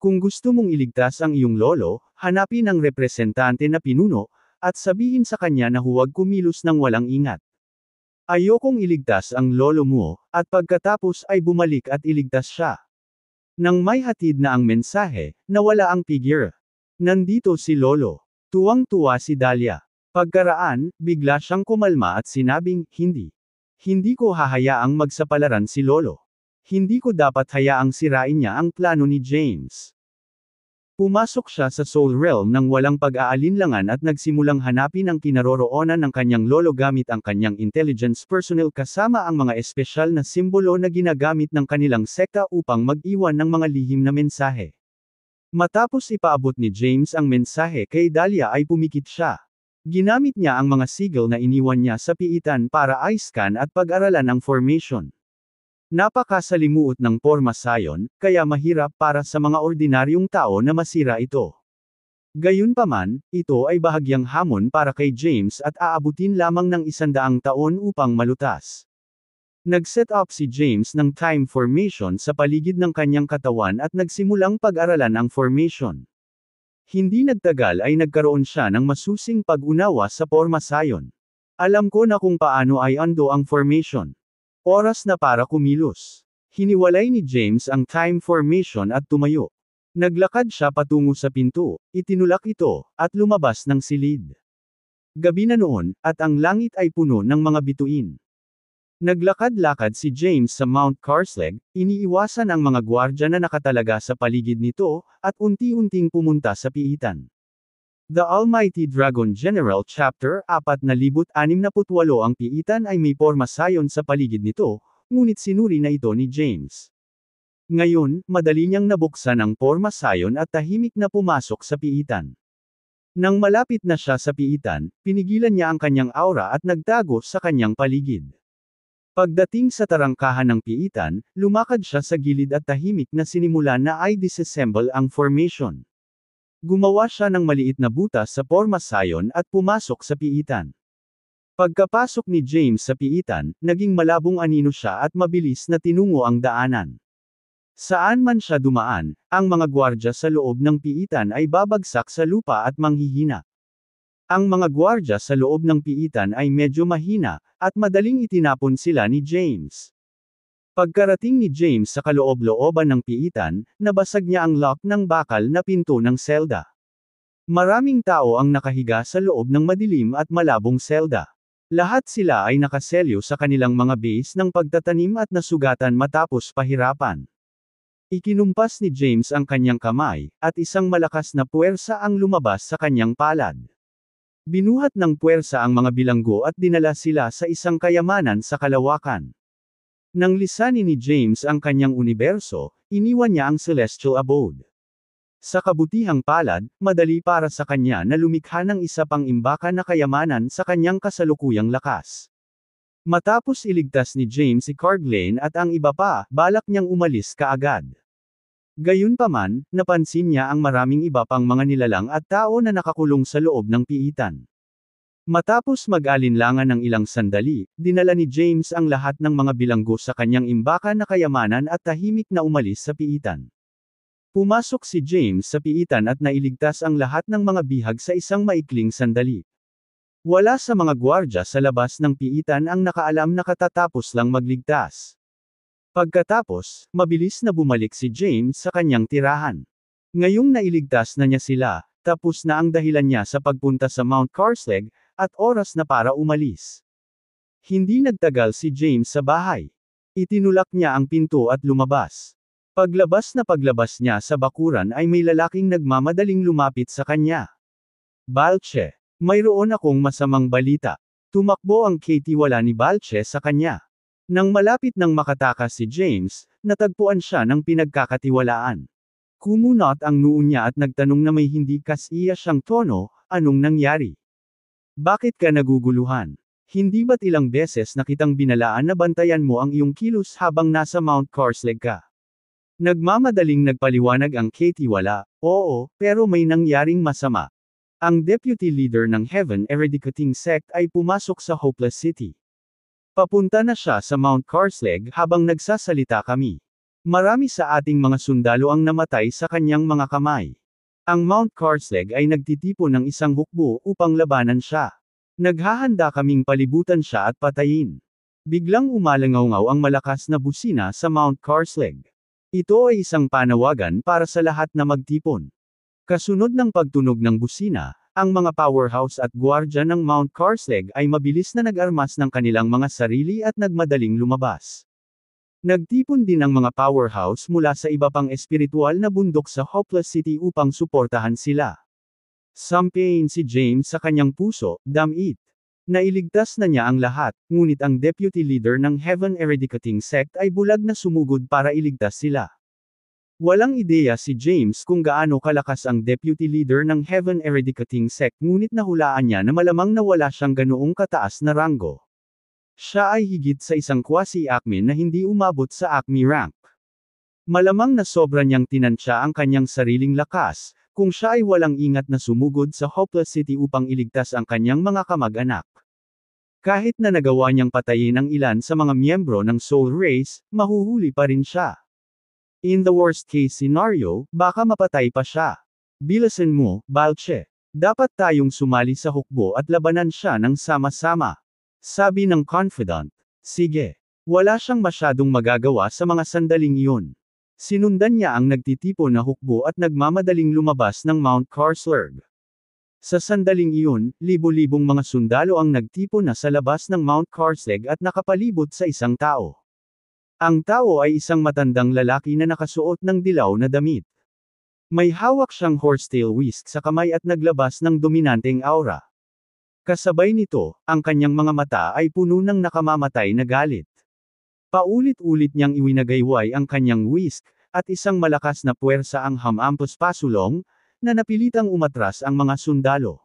Kung gusto mong iligtas ang iyong lolo, hanapin ang representante na pinuno, at sabihin sa kanya na huwag kumilos ng walang ingat. Ayokong iligtas ang lolo mo, at pagkatapos ay bumalik at iligtas siya. Nang may hatid na ang mensahe, nawala ang figure. Nandito si lolo. Tuwang-tuwa si Dahlia. Pagkaraan, bigla siyang kumalma at sinabing, hindi. Hindi ko hahayaang magsapalaran si lolo. Hindi ko dapat hayaang sirain niya ang plano ni James. Pumasok siya sa Soul Realm nang walang pag-aalinlangan at nagsimulang hanapin ang kinaroroonan ng kanyang lolo gamit ang kanyang intelligence personnel kasama ang mga espesyal na simbolo na ginagamit ng kanilang sekta upang mag-iwan ng mga lihim na mensahe. Matapos ipaabot ni James ang mensahe kay Dahlia ay pumikit siya. Ginamit niya ang mga sigil na iniwan niya sa piitan para i-scan at pag-aralan ang formation. Napakasalimuot ng porma sayon, kaya mahirap para sa mga ordinaryong tao na masira ito. Gayunpaman, ito ay bahagyang hamon para kay James at aabutin lamang ng 100 taon upang malutas. Nag-set up si James ng time formation sa paligid ng kanyang katawan at nagsimulang pag-aralan ang formation. Hindi nagtagal ay nagkaroon siya ng masusing pag-unawa sa porma sayon. Alam ko na kung paano ay ando ang formation. Oras na para kumilos. Hiniwalay ni James ang time formation at tumayo. Naglakad siya patungo sa pinto, itinulak ito, at lumabas ng silid. Gabi na noon, at ang langit ay puno ng mga bituin. Naglakad-lakad si James sa Mount Carsley, iniiwasan ang mga gwardya na nakatalaga sa paligid nito, at unti-unting pumunta sa piitan. The Almighty Dragon General Chapter 4068 ang piitan ay may porma sayon sa paligid nito, ngunit sinuri na ito ni James. Ngayon, madali niyang nabuksan ang porma sayon at tahimik na pumasok sa piitan. Nang malapit na siya sa piitan, pinigilan niya ang kanyang aura at nagtago sa kanyang paligid. Pagdating sa tarangkahan ng piitan, lumakad siya sa gilid at tahimik na sinimulan na i-disassemble ang formation. Gumawa siya ng maliit na butas sa porma sayon at pumasok sa piitan. Pagkapasok ni James sa piitan, naging malabong anino siya at mabilis na tinungo ang daanan. Saan man siya dumaan, ang mga gwardya sa loob ng piitan ay babagsak sa lupa at manghihina. Ang mga gwardya sa loob ng piitan ay medyo mahina, at madaling itinapon sila ni James. Pagkarating ni James sa kaloob-looban ng piitan, nabasag niya ang lock ng bakal na pinto ng selda. Maraming tao ang nakahiga sa loob ng madilim at malabong selda. Lahat sila ay nakaselyo sa kanilang mga base ng pagtatanim at nasugatan matapos pahirapan. Ikinumpas ni James ang kanyang kamay, at isang malakas na puwersa ang lumabas sa kanyang palad. Binuhat ng puwersa ang mga bilanggo at dinala sila sa isang kayamanan sa kalawakan. Nang lisanin ni James ang kanyang universo, iniwan niya ang celestial abode. Sa kabutihang palad, madali para sa kanya na lumikha ng isa pang imbakan na kayamanan sa kanyang kasalukuyang lakas. Matapos iligtas ni James si Carglane at ang iba pa, balak niyang umalis kaagad. Gayunpaman, napansin niya ang maraming iba pang mga nilalang at tao na nakakulong sa loob ng piitan. Matapos mag-alinlangan ng ilang sandali, dinala ni James ang lahat ng mga bilanggo sa kanyang imbakan na kayamanan at tahimik na umalis sa piitan. Pumasok si James sa piitan at nailigtas ang lahat ng mga bihag sa isang maikling sandali. Wala sa mga gwardya sa labas ng piitan ang nakaalam na katatapos lang magligtas. Pagkatapos, mabilis na bumalik si James sa kanyang tirahan. Ngayong nailigtas na niya sila, tapos na ang dahilan niya sa pagpunta sa Mount Carslake, at oras na para umalis. Hindi nagtagal si James sa bahay. Itinulak niya ang pinto at lumabas. Paglabas niya sa bakuran ay may lalaking nagmamadaling lumapit sa kanya. Balche. Mayroon akong masamang balita. Tumakbo ang katiwala ni Balche sa kanya. Nang malapit nang makatakas si James, natagpuan siya ng pinagkakatiwalaan. Kumunot ang noo niya at nagtanong na may hindi kasiya siyang tono, anong nangyari? Bakit ka naguguluhan? Hindi ba't ilang beses na kitang binalaan na bantayan mo ang iyong kilos habang nasa Mount Carslake ka? Nagmamadaling nagpaliwanag ang katiwala, oo, pero may nangyaring masama. Ang deputy leader ng Heaven Eradicating Sect ay pumasok sa Hopeless City. Papunta na siya sa Mount Carslake habang nagsasalita kami. Marami sa ating mga sundalo ang namatay sa kanyang mga kamay. Ang Mount Carslake ay nagtitipon ng isang hukbo upang labanan siya. Naghahanda kaming palibutan siya at patayin. Biglang umalangaw ang malakas na busina sa Mount Carslake. Ito ay isang panawagan para sa lahat na magtipon. Kasunod ng pagtunog ng busina, ang mga powerhouse at gwardya ng Mount Carslake ay mabilis na nag-armas ng kanilang mga sarili at nagmadaling lumabas. Nagtipon din ang mga powerhouse mula sa iba pang espiritual na bundok sa Hopeless City upang suportahan sila. Sampain si James sa kanyang puso, damit. Nailigtas na niya ang lahat, ngunit ang deputy leader ng Heaven Eradicating Sect ay bulag na sumugod para iligtas sila. Walang ideya si James kung gaano kalakas ang deputy leader ng Heaven Eradicating Sect ngunit nahulaan niya na malamang na wala siyang ganoong kataas na ranggo. Siya ay higit sa isang quasi-acme na hindi umabot sa acme rank. Malamang na sobra niyang tinansya ang kanyang sariling lakas, kung siya ay walang ingat na sumugod sa Hopeless City upang iligtas ang kanyang mga kamag-anak. Kahit na nagawa niyang patayin ang ilan sa mga miyembro ng Soul Race, mahuhuli pa rin siya. In the worst case scenario, baka mapatay pa siya. Bilasan mo, Balche. Dapat tayong sumali sa hukbo at labanan siya ng sama-sama. Sabi ng confidant. Sige. Wala siyang masyadong magagawa sa mga sandaling iyon. Sinundan niya ang nagtitipon na hukbo at nagmamadaling lumabas ng Mount Carslake. Sa sandaling iyon, libo-libong mga sundalo ang nagtipon na sa labas ng Mount Carslake at nakapalibot sa isang tao. Ang tao ay isang matandang lalaki na nakasuot ng dilaw na damit. May hawak siyang horsetail whisk sa kamay at naglabas ng dominanteng aura. Kasabay nito, ang kanyang mga mata ay puno ng nakamamatay na galit. Paulit-ulit niyang iwinagayway ang kanyang whisk, at isang malakas na puwersa ang hamampos pasulong, na napilitang umatras ang mga sundalo.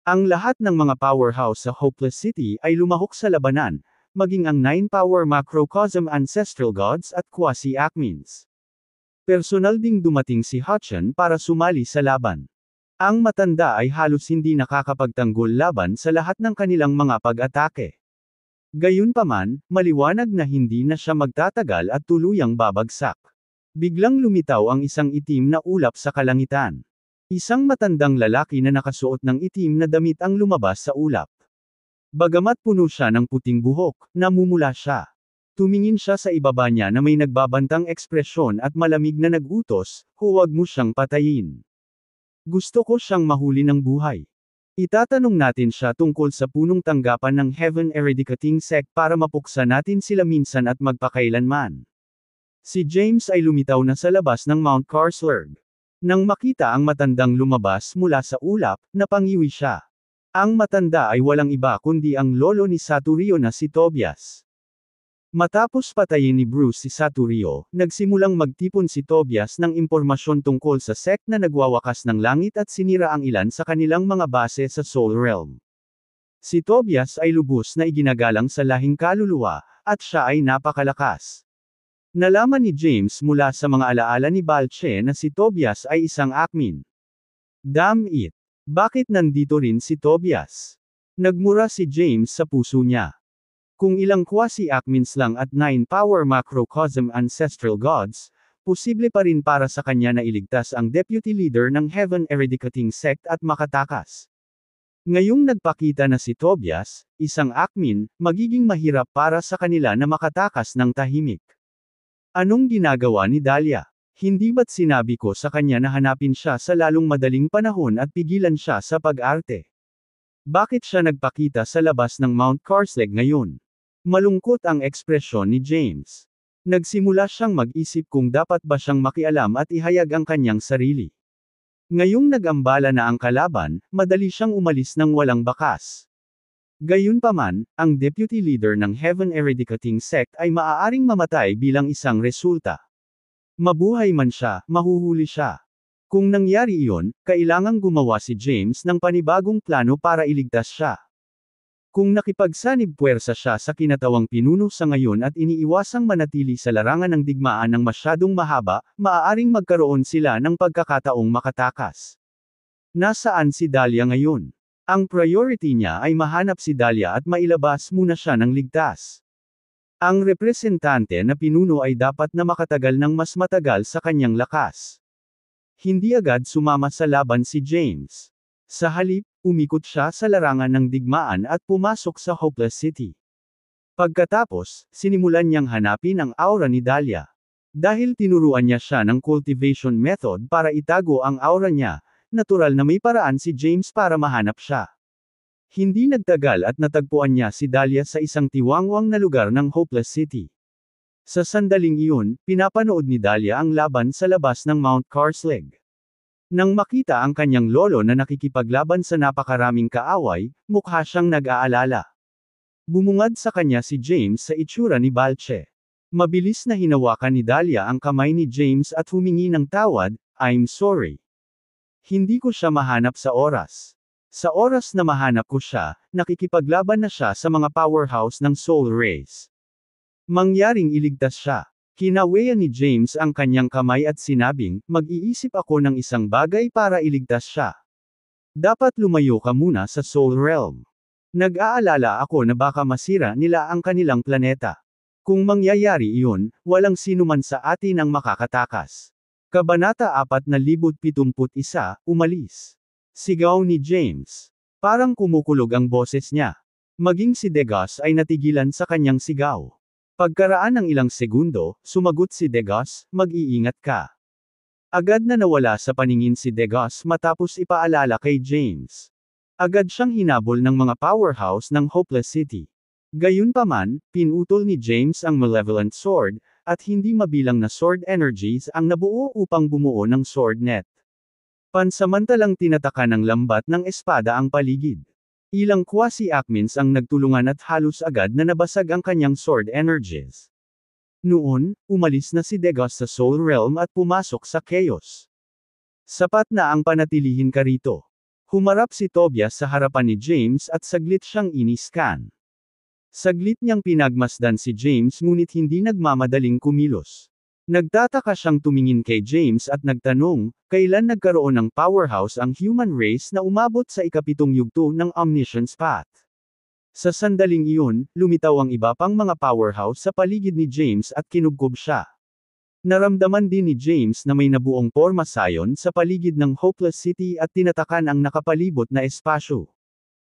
Ang lahat ng mga powerhouse sa Hopeless City ay lumahok sa labanan, maging ang 9-power macrocosm ancestral gods at quasi-acmens. Personal ding dumating si Hutchin para sumali sa laban. Ang matanda ay halos hindi nakakapagtanggol laban sa lahat ng kanilang mga pag-atake. Gayunpaman, maliwanag na hindi na siya magtatagal at tuluyang babagsak. Biglang lumitaw ang isang itim na ulap sa kalangitan. Isang matandang lalaki na nakasuot ng itim na damit ang lumabas sa ulap. Bagamat puno siya ng puting buhok, namumula siya. Tumingin siya sa ibaba niya na may nagbabantang ekspresyon at malamig na nag-utos, huwag mo siyang patayin. Gusto ko siyang mahuli ng buhay. Itatanong natin siya tungkol sa punong tanggapan ng Heaven Eradicating Sect para mapuksa natin sila minsan at magpakailanman. Si James ay lumitaw na sa labas ng Mount Carslurg. Nang makita ang matandang lumabas mula sa ulap, napangiwi siya. Ang matanda ay walang iba kundi ang lolo ni Saturio na si Tobias. Matapos patayin ni Bruce si Saturio, nagsimulang magtipon si Tobias ng impormasyon tungkol sa sect na nagwawakas ng langit at sinira ang ilan sa kanilang mga base sa Soul Realm. Si Tobias ay lubos na iginagalang sa lahing kaluluwa, at siya ay napakalakas. Nalaman ni James mula sa mga alaala ni Balche na si Tobias ay isang Akmin. Damn it! Bakit nandito rin si Tobias? Nagmura si James sa puso niya. Kung ilang quasi-Akmins lang at 9 power macrocosm ancestral gods, posible pa rin para sa kanya na iligtas ang deputy leader ng Heaven Eradicating Sect at makatakas. Ngayong nagpakita na si Tobias, isang Akmin, magiging mahirap para sa kanila na makatakas ng tahimik. Anong ginagawa ni Dahlia? Hindi ba't sinabi ko sa kanya na hanapin siya sa lalong madaling panahon at pigilan siya sa pag-arte? Bakit siya nagpakita sa labas ng Mount Carslug ngayon? Malungkot ang ekspresyon ni James. Nagsimula siyang mag-isip kung dapat ba siyang makialam at ihayag ang kanyang sarili. Ngayong nag-ambala na ang kalaban, madali siyang umalis ng walang bakas. Gayunpaman, ang deputy leader ng Heaven Eradicating Sect ay maaaring mamatay bilang isang resulta. Mabuhay man siya, mahuhuli siya. Kung nangyari iyon, kailangang gumawa si James ng panibagong plano para iligtas siya. Kung nakipagsanib puwersa siya sa kinatawang pinuno sa ngayon at iniiwasang manatili sa larangan ng digmaan ng masyadong mahaba, maaaring magkaroon sila ng pagkakataong makatakas. Nasaan si Dahlia ngayon? Ang priority niya ay mahanap si Dahlia at mailabas muna siya ng ligtas. Ang representante na pinuno ay dapat na makatagal ng mas matagal sa kanyang lakas. Hindi agad sumama sa laban si James. Sa halip, umikot siya sa larangan ng digmaan at pumasok sa Hopeless City. Pagkatapos, sinimulan niyang hanapin ang aura ni Dahlia. Dahil tinuruan niya siya ng cultivation method para itago ang aura niya, natural na may paraan si James para mahanap siya. Hindi nagtagal at natagpuan niya si Dahlia sa isang tiwangwang na lugar ng Hopeless City. Sa sandaling iyon, pinapanood ni Dahlia ang laban sa labas ng Mount Carslug. Nang makita ang kanyang lolo na nakikipaglaban sa napakaraming kaaway, mukha siyang nag-aalala. Bumungad sa kanya si James sa itsura ni Balche. Mabilis na hinawakan ni Dahlia ang kamay ni James at humingi ng tawad, "I'm sorry. Hindi ko siya mahanap sa oras. Sa oras na mahanap ko siya, nakikipaglaban na siya sa mga powerhouse ng Soul Race. Mangyaring iligtas siya." Kinaweyan ni James ang kanyang kamay at sinabing, "Mag-iisip ako ng isang bagay para iligtas siya. Dapat lumayo ka muna sa Soul Realm. Nag-aalala ako na baka masira nila ang kanilang planeta. Kung mangyayari iyon, walang sinuman sa atin ang makakatakas." Kabanata 4071, Umalis. Sigaw ni James. Parang kumukulog ang boses niya. Maging si Degas ay natigilan sa kanyang sigaw. Pagkaraan ng ilang segundo, sumagot si Degas, "Mag-iingat ka." Agad na nawala sa paningin si Degas matapos ipaalala kay James. Agad siyang hinabol ng mga powerhouse ng Hopeless City. Gayunpaman, pinutol ni James ang Malevolent Sword, at hindi mabilang na sword energies ang nabuo upang bumuo ng sword net. Pansamantalang tinataka ng lambat ng espada ang paligid. Ilang quasi-Akmins ang nagtulungan at halos agad na nabasag ang kanyang sword energies. Noon, umalis na si Degas sa Soul Realm at pumasok sa Chaos. Sapat na ang panatilihin ka rito. Humarap si Tobias sa harapan ni James at saglit siyang iniskan. Saglit niyang pinagmasdan si James ngunit hindi nagmamadaling kumilos. Nagtataka siyang tumingin kay James at nagtanong, kailan nagkaroon ng powerhouse ang human race na umabot sa ikapitong yugto ng Omniscience Path. Sa sandaling iyon, lumitaw ang iba pang mga powerhouse sa paligid ni James at kinubkob siya. Naramdaman din ni James na may nabuong pormasayon sa paligid ng Hopeless City at tinatakan ang nakapalibot na espasyo.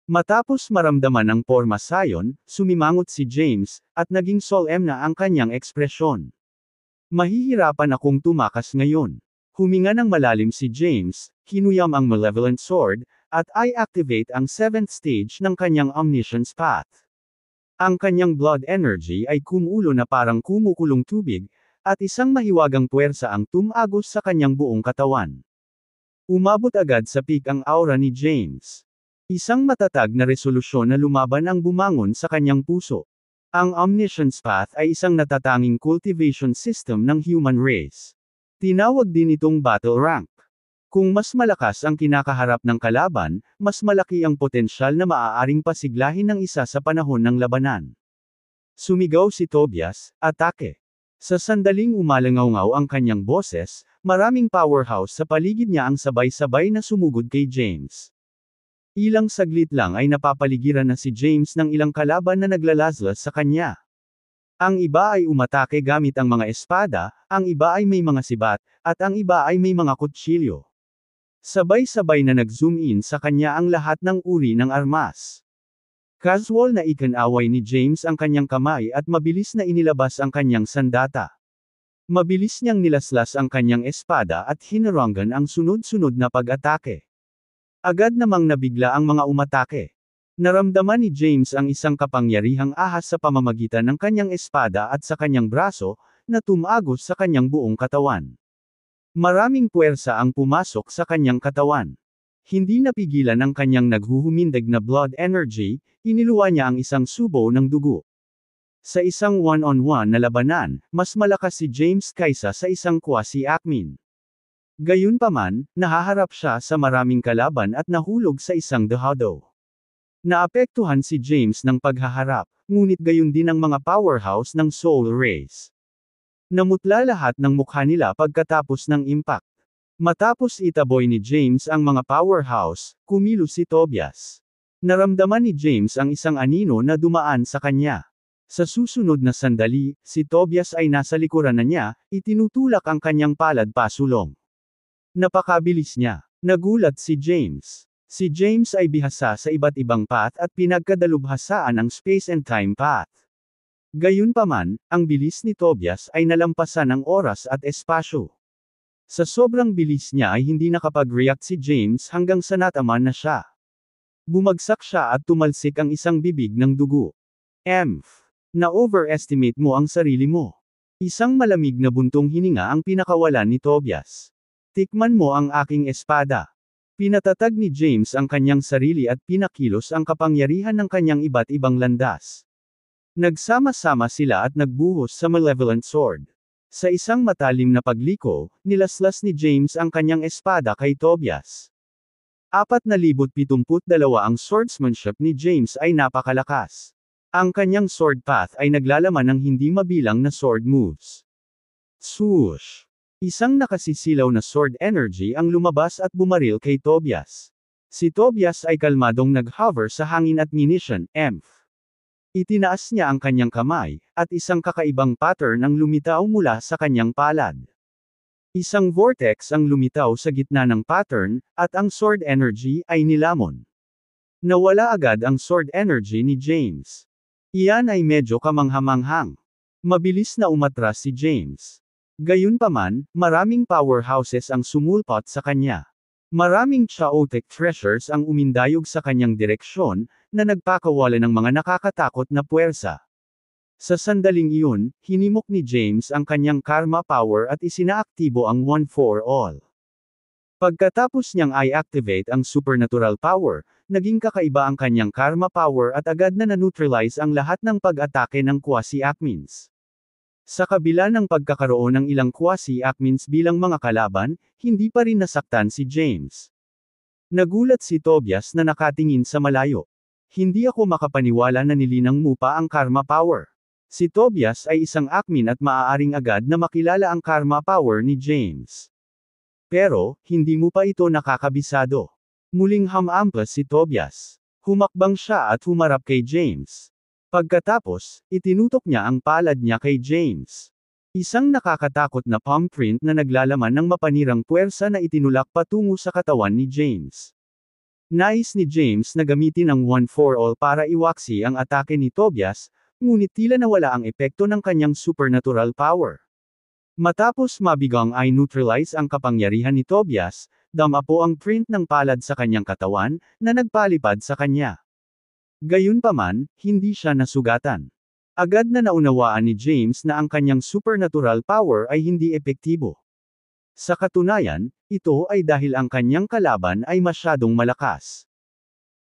Matapos maramdaman ang pormasayon, sumimangot si James, at naging solemn na ang kanyang ekspresyon. "Mahihirapan akong tumakas ngayon. Huminga ng malalim si James, kinuyam ang Malevolent Sword, at i-activate ang 7th stage ng kanyang Omniscience Path. Ang kanyang blood energy ay kumulo na parang kumukulong tubig, at isang mahiwagang puwersa ang tumagos sa kanyang buong katawan. Umabot agad sa peak ang aura ni James. Isang matatag na resolusyon na lumaban ang bumangon sa kanyang puso. Ang Omniscience Path ay isang natatanging cultivation system ng human race. Tinawag din itong battle rank. Kung mas malakas ang kinakaharap ng kalaban, mas malaki ang potensyal na maaaring pasiglahin ng isa sa panahon ng labanan. Sumigaw si Tobias, "Atake!" Sa sandaling umalangaw-ngaw ang kanyang boses, maraming powerhouse sa paligid niya ang sabay-sabay na sumugod kay James. Ilang saglit lang ay napapaligiran na si James ng ilang kalaban na naglalaslas sa kanya. Ang iba ay umatake gamit ang mga espada, ang iba ay may mga sibat, at ang iba ay may mga kutsilyo. Sabay-sabay na nag-zoom in sa kanya ang lahat ng uri ng armas. Casual na ikinaway ni James ang kanyang kamay at mabilis na inilabas ang kanyang sandata. Mabilis niyang nilaslas ang kanyang espada at hinaranggan ang sunod-sunod na pag-atake. Agad namang nabigla ang mga umatake. Naramdaman ni James ang isang kapangyarihang ahas sa pamamagitan ng kanyang espada at sa kanyang braso, na tumagos sa kanyang buong katawan. Maraming puwersa ang pumasok sa kanyang katawan. Hindi napigilan ng kanyang naghuhumindig na blood energy, iniluwa niya ang isang subo ng dugo. Sa isang one-on-one na labanan, mas malakas si James kaysa sa isang quasi-Akmin. Gayunpaman, nahaharap siya sa maraming kalaban at nahulog sa isang dehado. Naapektuhan si James ng paghaharap, ngunit gayon din ang mga powerhouse ng Soul Race. Namutla lahat ng mukha nila pagkatapos ng impact. Matapos itaboy ni James ang mga powerhouse, kumilos si Tobias. Naramdaman ni James ang isang anino na dumaan sa kanya. Sa susunod na sandali, si Tobias ay nasa likuran na niya, itinutulak ang kanyang palad pasulong. Napakabilis niya. Nagulat si James. Si James ay bihasa sa iba't ibang path at pinagkadalubhasaan ang space and time path. Gayunpaman, ang bilis ni Tobias ay nalampasan ang oras at espasyo. Sa sobrang bilis niya ay hindi nakapag-react si James hanggang sa nataman na siya. Bumagsak siya at tumalsik ang isang bibig ng dugo. Na-overestimate mo ang sarili mo. Isang malamig na buntong hininga ang pinakawalan ni Tobias. Tikman mo ang aking espada. Pinatatag ni James ang kanyang sarili at pinakilos ang kapangyarihan ng kanyang iba't ibang landas. Nagsama-sama sila at nagbuhos sa Malevolent Sword. Sa isang matalim na pagliko, nilaslas ni James ang kanyang espada kay Tobias. 472 ang swordsmanship ni James ay napakalakas. Ang kanyang sword path ay naglalaman ng hindi mabilang na sword moves. Swoosh! Isang nakasisilaw na sword energy ang lumabas at bumaril kay Tobias. Si Tobias ay kalmadong nag-hover sa hangin at munition, Itinaas niya ang kanyang kamay, at isang kakaibang pattern ang lumitaw mula sa kanyang palad. Isang vortex ang lumitaw sa gitna ng pattern, at ang sword energy ay nilamon. Nawala agad ang sword energy ni James. Iyan ay medyo kamanghamanghang. Mabilis na umatras si James. Gayunpaman, maraming powerhouses ang sumulpot sa kanya. Maraming chaotic treasures ang umindayog sa kanyang direksyon, na nagpakawala ng mga nakakatakot na puwersa. Sa sandaling iyon, hinimok ni James ang kanyang karma power at isinaaktibo ang One for All. Pagkatapos niyang i-activate ang supernatural power, naging kakaiba ang kanyang karma power at agad na na-neutralize ang lahat ng pag-atake ng quasi-Akmins. Sa kabila ng pagkakaroon ng ilang quasi-Akmins bilang mga kalaban, hindi pa rin nasaktan si James. Nagulat si Tobias na nakatingin sa malayo. Hindi ako makapaniwala na nilinang mo pa ang karma power. Si Tobias ay isang Akmin at maaaring agad na makilala ang karma power ni James. Pero, hindi mo pa ito nakakabisado. Muling hamampas si Tobias. Humakbang siya at humarap kay James. Pagkatapos, itinutok niya ang palad niya kay James. Isang nakakatakot na palm print na naglalaman ng mapanirang puwersa na itinulak patungo sa katawan ni James. Nais ni James na gamitin ang One for All para iwaksi ang atake ni Tobias, ngunit tila nawala ang epekto ng kanyang supernatural power. Matapos mabigang ay neutralize ang kapangyarihan ni Tobias, dama po ang print ng palad sa kanyang katawan, na nagpalipad sa kanya. Gayunpaman, hindi siya nasugatan. Agad na naunawaan ni James na ang kanyang supernatural power ay hindi epektibo. Sa katunayan, ito ay dahil ang kanyang kalaban ay masyadong malakas.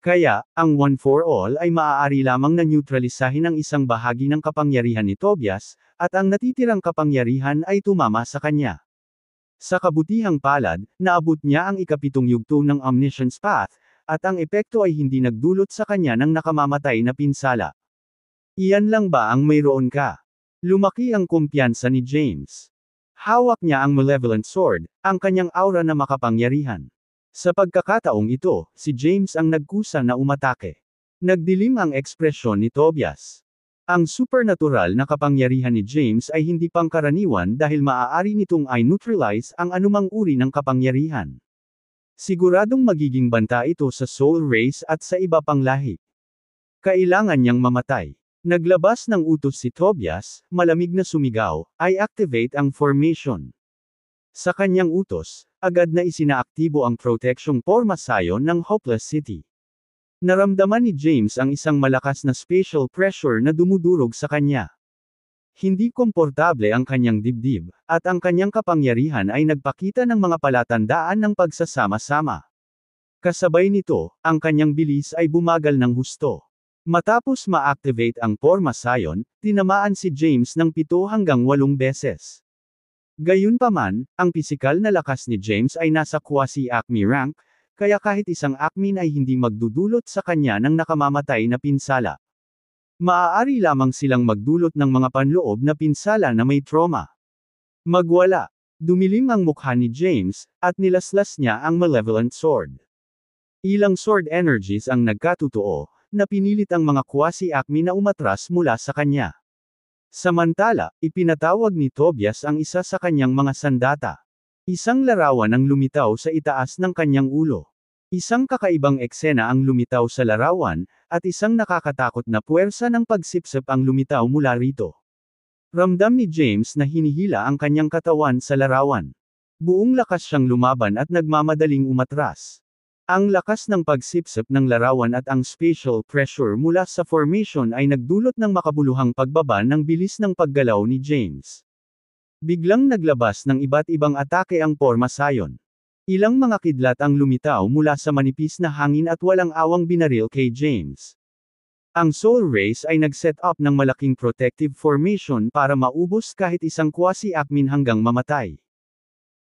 Kaya, ang One for All ay maaari lamang na neutralisahin ang isang bahagi ng kapangyarihan ni Tobias, at ang natitirang kapangyarihan ay tumama sa kanya. Sa kabutihang palad, naabot niya ang ikapitong yugto ng Omniscience Path, at ang epekto ay hindi nagdulot sa kanya ng nakamamatay na pinsala. Iyan lang ba ang mayroon ka? Lumaki ang kumpiyansa ni James. Hawak niya ang Malevolent Sword, ang kanyang aura na makapangyarihan. Sa pagkakataong ito, si James ang nagkusa na umatake. Nagdilim ang ekspresyon ni Tobias. Ang supernatural na kapangyarihan ni James ay hindi pangkaraniwan dahil maaari nitong i-neutralize ang anumang uri ng kapangyarihan. Siguradong magiging banta ito sa soul race at sa iba pang lahi. Kailangan niyang mamatay. Naglabas ng utos si Tobias, malamig na sumigaw, I activate ang formation. Sa kanyang utos, agad na isinaaktibo ang proteksyong pormasayon ng Hopeless City. Naramdaman ni James ang isang malakas na spatial pressure na dumudurog sa kanya. Hindi komportable ang kanyang dibdib, at ang kanyang kapangyarihan ay nagpakita ng mga palatandaan ng pagsasama-sama. Kasabay nito, ang kanyang bilis ay bumagal ng husto. Matapos ma-activate ang pormasayon, tinamaan si James ng 7 hanggang 8 beses. Gayunpaman, ang pisikal na lakas ni James ay nasa quasi-acme rank, kaya kahit isang acme ay hindi magdudulot sa kanya ng nakamamatay na pinsala. Maaari lamang silang magdulot ng mga panloob na pinsala na may trauma. Magwala. Dumilim ang mukha ni James, at nilaslas niya ang Malevolent Sword. Ilang sword energies ang nagkatotoo, na pinilit ang mga quasi-acme na umatras mula sa kanya. Samantala, ipinatawag ni Tobias ang isa sa kanyang mga sandata. Isang larawan ang lumitaw sa itaas ng kanyang ulo. Isang kakaibang eksena ang lumitaw sa larawan, at isang nakakatakot na puwersa ng pagsipsip ang lumitaw mula rito. Ramdam ni James na hinihila ang kanyang katawan sa larawan. Buong lakas siyang lumaban at nagmamadaling umatras. Ang lakas ng pagsipsip ng larawan at ang spatial pressure mula sa formation ay nagdulot ng makabuluhang pagbaba ng bilis ng paggalaw ni James. Biglang naglabas ng iba't ibang atake ang pormasayon. Ilang mga kidlat ang lumitaw mula sa manipis na hangin at walang awang binaril kay James. Ang Soul Race ay nag-set up ng malaking protective formation para maubos kahit isang quasi-acme hanggang mamatay.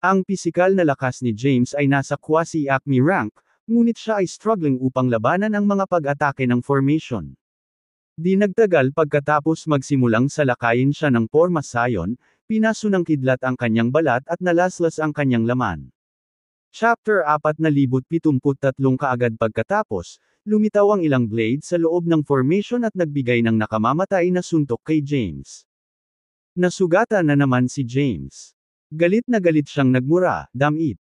Ang pisikal na lakas ni James ay nasa quasi-acme rank, ngunit siya ay struggling upang labanan ang mga pag-atake ng formation. Di nagtagal pagkatapos magsimulang salakayin siya ng pormasayon, pinaso ng kidlat ang kanyang balat at nalaslas ang kanyang laman. Chapter 4073 kaagad pagkatapos, lumitaw ang ilang blade sa loob ng formation at nagbigay ng nakamamatay na suntok kay James. Nasugatan na naman si James. Galit na galit siyang nagmura, "Damn it."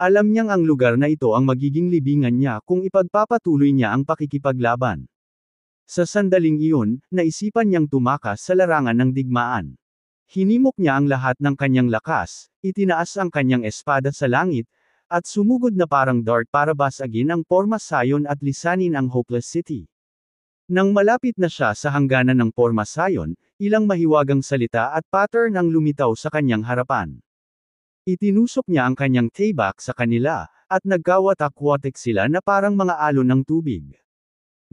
Alam niyang ang lugar na ito ang magiging libingan niya kung ipagpapatuloy niya ang pakikipaglaban. Sa sandaling iyon, naisipan niyang tumakas sa larangan ng digmaan. Hinimok niya ang lahat ng kanyang lakas, itinaas ang kanyang espada sa langit, at sumugod na parang dart para basagin ang pormasayon at lisanin ang Hopeless City. Nang malapit na siya sa hangganan ng pormasayon, ilang mahiwagang salita at pattern ang lumitaw sa kanyang harapan. Itinusok niya ang kanyang tailback sa kanila, at nagkawatak-watik sila na parang mga alon ng tubig.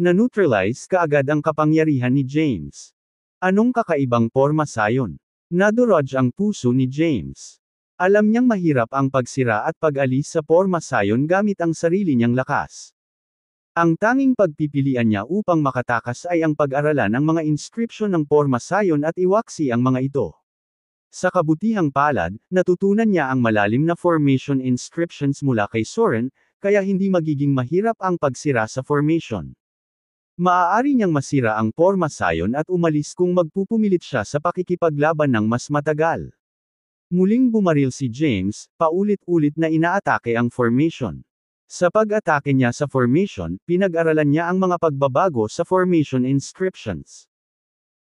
Na-neutralize kaagad ang kapangyarihan ni James. Anong kakaibang pormasayon? Nadurog ang puso ni James. Alam niyang mahirap ang pagsira at pag-alis sa pormasayon gamit ang sarili niyang lakas. Ang tanging pagpipilian niya upang makatakas ay ang pag-aralan ng mga inscription ng pormasayon at iwaksi ang mga ito. Sa kabutihang palad, natutunan niya ang malalim na formation inscriptions mula kay Soren, kaya hindi magiging mahirap ang pagsira sa formation. Maaari niyang masira ang pormasayon at umalis kung magpupumilit siya sa pakikipaglaban ng mas matagal. Muling bumaril si James, paulit-ulit na inaatake ang formation. Sa pag-atake niya sa formation, pinag-aralan niya ang mga pagbabago sa formation inscriptions.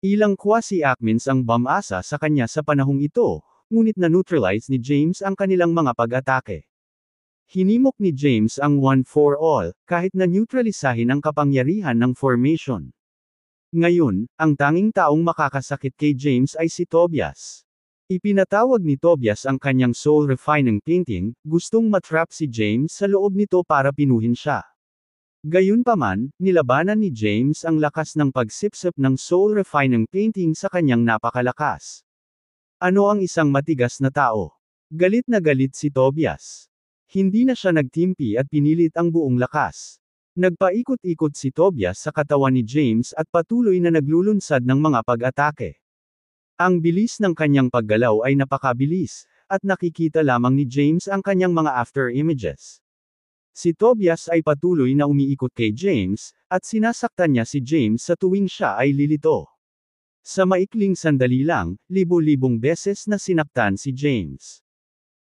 Ilang quasi-acmens ang bumasa sa kanya sa panahong ito, ngunit na-neutralize ni James ang kanilang mga pag-atake. Hinimok ni James ang one for all, kahit na neutralisahin ang kapangyarihan ng formation. Ngayon, ang tanging taong makakasakit kay James ay si Tobias. Ipinatawag ni Tobias ang kanyang soul refining painting, gustong matrap si James sa loob nito para pinuhin siya. Gayunpaman, nilabanan ni James ang lakas ng pagsipsip ng soul refining painting sa kanyang napakalakas. Ano ang isang matigas na tao? Galit na galit si Tobias. Hindi na siya nagtimpi at pinilit ang buong lakas. Nagpaikot-ikot si Tobias sa katawan ni James at patuloy na naglulunsad ng mga pag-atake. Ang bilis ng kanyang paggalaw ay napakabilis, at nakikita lamang ni James ang kanyang mga after images. Si Tobias ay patuloy na umiikot kay James, at sinasaktan niya si James sa tuwing siya ay lilito. Sa maikling sandali lang, libo-libong beses na sinaktan si James.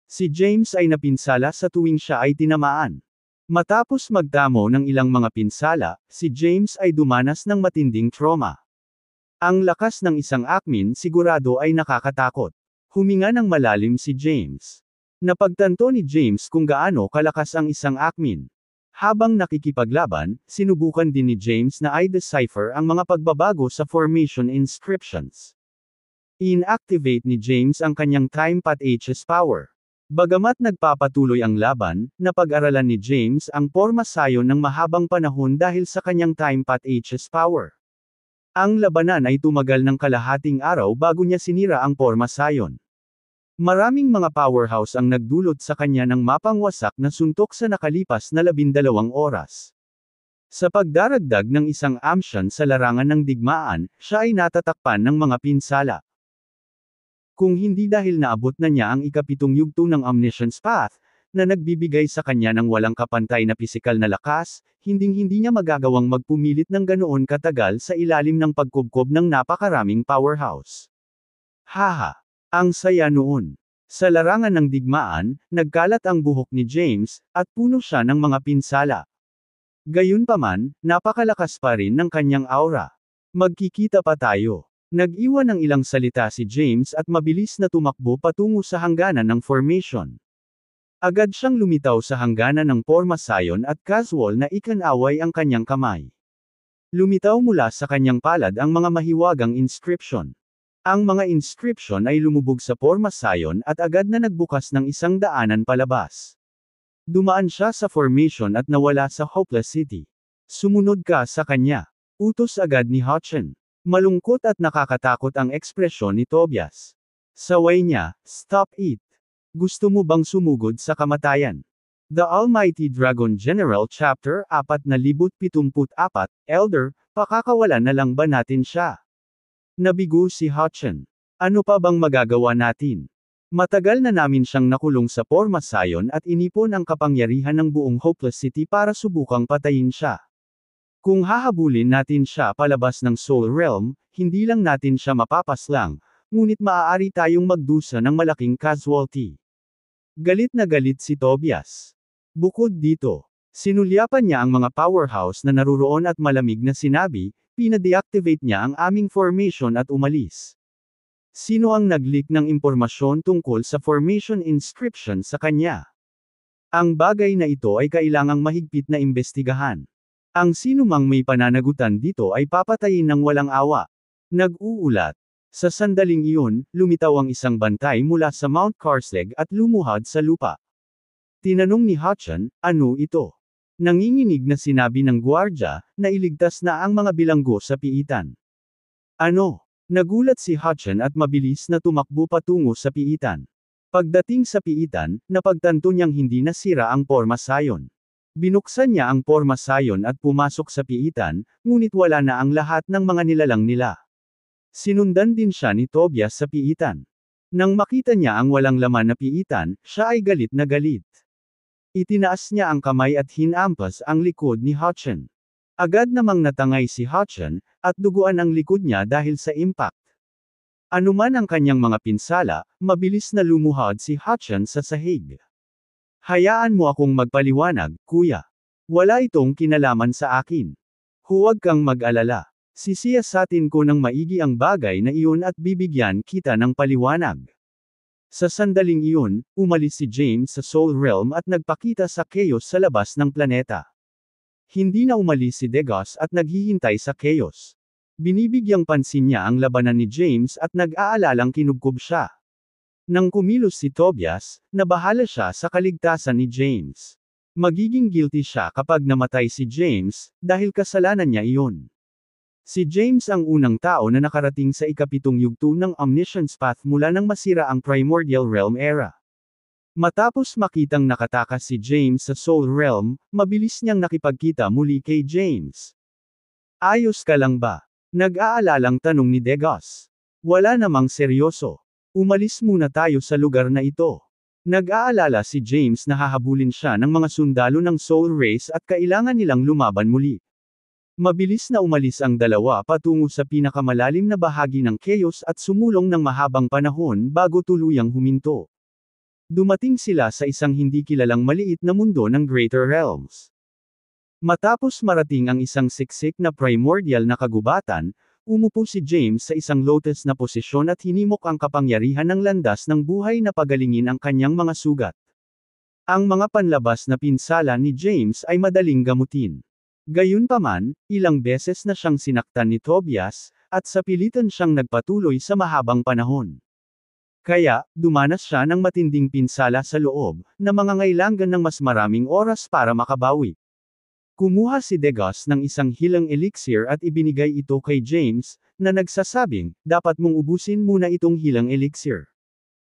Si James ay napinsala sa tuwing siya ay tinamaan. Matapos magdamo ng ilang mga pinsala, si James ay dumanas ng matinding trauma. Ang lakas ng isang akmin sigurado ay nakakatakot. Huminga ng malalim si James. Napagtanto ni James kung gaano kalakas ang isang akmin. Habang nakikipaglaban, sinubukan din ni James na i-decipher ang mga pagbabago sa formation inscriptions. Inactivate ni James ang kanyang time path H's power. Bagamat nagpapatuloy ang laban, napag-aralan ni James ang porma sayon ng mahabang panahon dahil sa kanyang time path H's power. Ang labanan ay tumagal ng kalahating araw bago niya sinira ang porma sayon. Maraming mga powerhouse ang nagdulot sa kanya ng mapangwasak na suntok sa nakalipas na 12 oras. Sa pagdaragdag ng isang amsyan sa larangan ng digmaan, siya ay natatakpan ng mga pinsala. Kung hindi dahil naabot na niya ang ikapitong yugto ng Omniscience Path, na nagbibigay sa kanya ng walang kapantay na pisikal na lakas, hinding-hindi niya magagawang magpumilit ng ganoon katagal sa ilalim ng pagkubkob ng napakaraming powerhouse. Haha! Ang saya noon. Sa larangan ng digmaan, nagkalat ang buhok ni James, at puno siya ng mga pinsala. Gayunpaman, napakalakas pa rin ng kanyang aura. Magkikita pa tayo. Nag-iwan ng ilang salita si James at mabilis na tumakbo patungo sa hangganan ng formation. Agad siyang lumitaw sa hangganan ng porma sayon at casual na ikanaway ang kanyang kamay. Lumitaw mula sa kanyang palad ang mga mahiwagang inscription. Ang mga inscription ay lumubog sa porma sayon at agad na nagbukas ng isang daanan palabas. Dumaan siya sa formation at nawala sa Hopeless City. Sumunod ka sa kanya. Utos agad ni Hutchin. Malungkot at nakakatakot ang ekspresyon ni Tobias. Saway niya, stop it. Gusto mo bang sumugod sa kamatayan? The Almighty Dragon General Chapter 4074, Elder, pakakawalan na lang ba natin siya? Nabigo si Hutchin. Ano pa bang magagawa natin? Matagal na namin siyang nakulong sa porma sayon at inipon ang kapangyarihan ng buong Hopeless City para subukang patayin siya. Kung hahabulin natin siya palabas ng Soul Realm, hindi lang natin siya mapapaslang, ngunit maaari tayong magdusa ng malaking casualty. Galit na galit si Tobias. Bukod dito, sinulyapan niya ang mga powerhouse na naruroon at malamig na sinabi, pina-deactivate niya ang aming formation at umalis. Sino ang nag-leak ng impormasyon tungkol sa formation inscription sa kanya? Ang bagay na ito ay kailangang mahigpit na imbestigahan. Ang sinumang may pananagutan dito ay papatayin ng walang awa. Nag-uulat. Sa sandaling iyon, lumitaw ang isang bantay mula sa Mount Karsleg at lumuhad sa lupa. Tinanong ni Hutchin, ano ito? Nanginginig na sinabi ng gwardya, na iligtas na ang mga bilanggo sa piitan. Ano? Nagulat si Hutchin at mabilis na tumakbo patungo sa piitan. Pagdating sa piitan, napagtanto niyang hindi nasira ang porma sayon. Binuksan niya ang porma sayon at pumasok sa piitan, ngunit wala na ang lahat ng mga nilalang nila. Sinundan din siya ni Tobias sa piitan. Nang makita niya ang walang laman na piitan, siya ay galit na galit. Itinaas niya ang kamay at hinampas ang likod ni Hutchin. Agad namang natangay si Hutchin, at duguan ang likod niya dahil sa impact. Anuman ang kanyang mga pinsala, mabilis na lumuhad si Hutchin sa sahig. Hayaan mo akong magpaliwanag, kuya. Wala itong kinalaman sa akin. Huwag kang mag-alala. Sisiyasatin ko ng maigi ang bagay na iyon at bibigyan kita ng paliwanag. Sa sandaling iyon, umalis si James sa Soul Realm at nagpakita sa Chaos sa labas ng planeta. Hindi na umalis si Degas at naghihintay sa Chaos. Binibigyang pansin niya ang labanan ni James at nag-aalalang kinubkob siya. Nang kumilos si Tobias, nabahala siya sa kaligtasan ni James. Magiging guilty siya kapag namatay si James, dahil kasalanan niya iyon. Si James ang unang tao na nakarating sa ikapitong yugto ng Omniscience Path mula nang masira ang Primordial Realm era. Matapos makitang nakatakas si James sa Soul Realm, mabilis niyang nakipagkita muli kay James. Ayos ka lang ba? Nag-aalalang tanong ni Degas. Wala namang seryoso. Umalis muna tayo sa lugar na ito. Nag-aalala si James na hahabulin siya ng mga sundalo ng Soul Race at kailangan nilang lumaban muli. Mabilis na umalis ang dalawa patungo sa pinakamalalim na bahagi ng Chaos at sumulong ng mahabang panahon bago tuluyang huminto. Dumating sila sa isang hindi kilalang maliit na mundo ng Greater Realms. Matapos marating ang isang siksik na primordial na kagubatan, umupo si James sa isang lotus na posisyon at hinimok ang kapangyarihan ng landas ng buhay na pagalingin ang kanyang mga sugat. Ang mga panlabas na pinsala ni James ay madaling gamutin. Gayunpaman, ilang beses na siyang sinaktan ni Tobias, at sa pilitan siyang nagpatuloy sa mahabang panahon. Kaya, dumanas siya ng matinding pinsala sa loob, na mangangailangan ng mas maraming oras para makabawi. Kumuha si Degas ng isang healing elixir at ibinigay ito kay James, na nagsasabing, dapat mong ubusin muna itong healing elixir.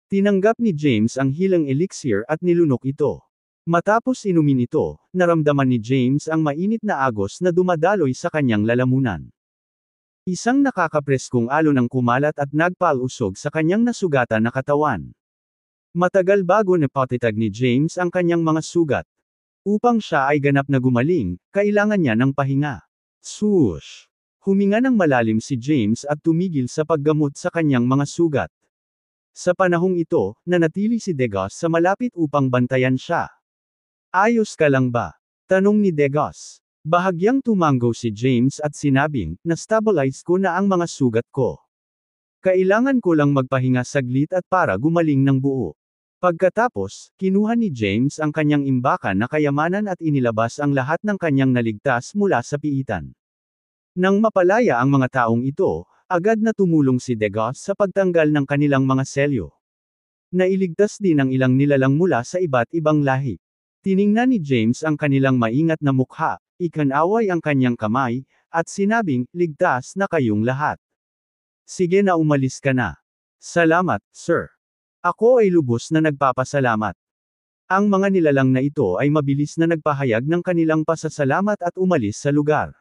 Tinanggap ni James ang healing elixir at nilunok ito. Matapos inumin ito, naramdaman ni James ang mainit na agos na dumadaloy sa kanyang lalamunan. Isang nakakapreskong alon ang kumalat at nagpalusog sa kanyang nasugatan na katawan. Matagal bago napatitag ni James ang kanyang mga sugat. Upang siya ay ganap na gumaling, kailangan niya ng pahinga. Swoosh! Huminga ng malalim si James at tumigil sa paggamot sa kanyang mga sugat. Sa panahong ito, nanatili si Degas sa malapit upang bantayan siya. Ayos ka lang ba? Tanong ni Degas. Bahagyang tumango si James at sinabing, na-stabilize ko na ang mga sugat ko. Kailangan ko lang magpahinga saglit at para gumaling ng buo. Pagkatapos, kinuha ni James ang kanyang imbakan na kayamanan at inilabas ang lahat ng kanyang naligtas mula sa piitan. Nang mapalaya ang mga taong ito, agad na tumulong si Degas sa pagtanggal ng kanilang mga selyo. Nailigtas din ang ilang nilalang mula sa iba't ibang lahi. Tiningnan ni James ang kanilang maingat na mukha, ikanaway ang kanyang kamay, at sinabing, ligtas na kayong lahat. Sige na umalis ka na. Salamat, sir. Ako ay lubos na nagpapasalamat. Ang mga nilalang na ito ay mabilis na nagpahayag ng kanilang pasasalamat at umalis sa lugar.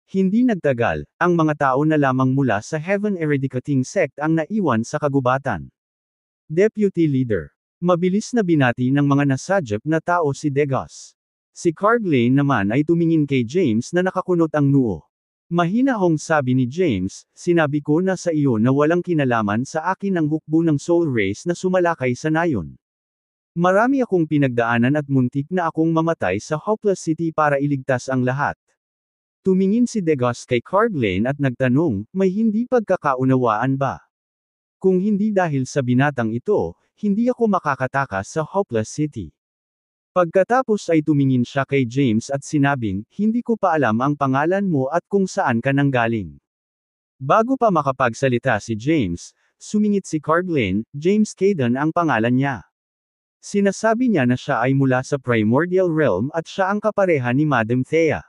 Hindi nagtagal, ang mga tao na lamang mula sa Heaven Eradicating Sect ang naiwan sa kagubatan. Deputy Leader. Mabilis na binati ng mga nasadyap na tao si Degas. Si Carglane naman ay tumingin kay James na nakakunot ang noo. Mahinahong sabi ni James, sinabi ko na sa iyo na walang kinalaman sa akin ang hukbo ng Soul Race na sumalakay sa nayon. Marami akong pinagdaanan at muntik na akong mamatay sa Hopeless City para iligtas ang lahat. Tumingin si Degas kay Carglane at nagtanong, may hindi pagkakaunawaan ba? Kung hindi dahil sa binatang ito, hindi ako makakatakas sa Hopeless City. Pagkatapos ay tumingin siya kay James at sinabing, hindi ko pa alam ang pangalan mo at kung saan ka nanggaling. Bago pa makapagsalita si James, sumingit si Carglane, James Caden ang pangalan niya. Sinasabi niya na siya ay mula sa Primordial Realm at siya ang kapareha ni Madam Thea.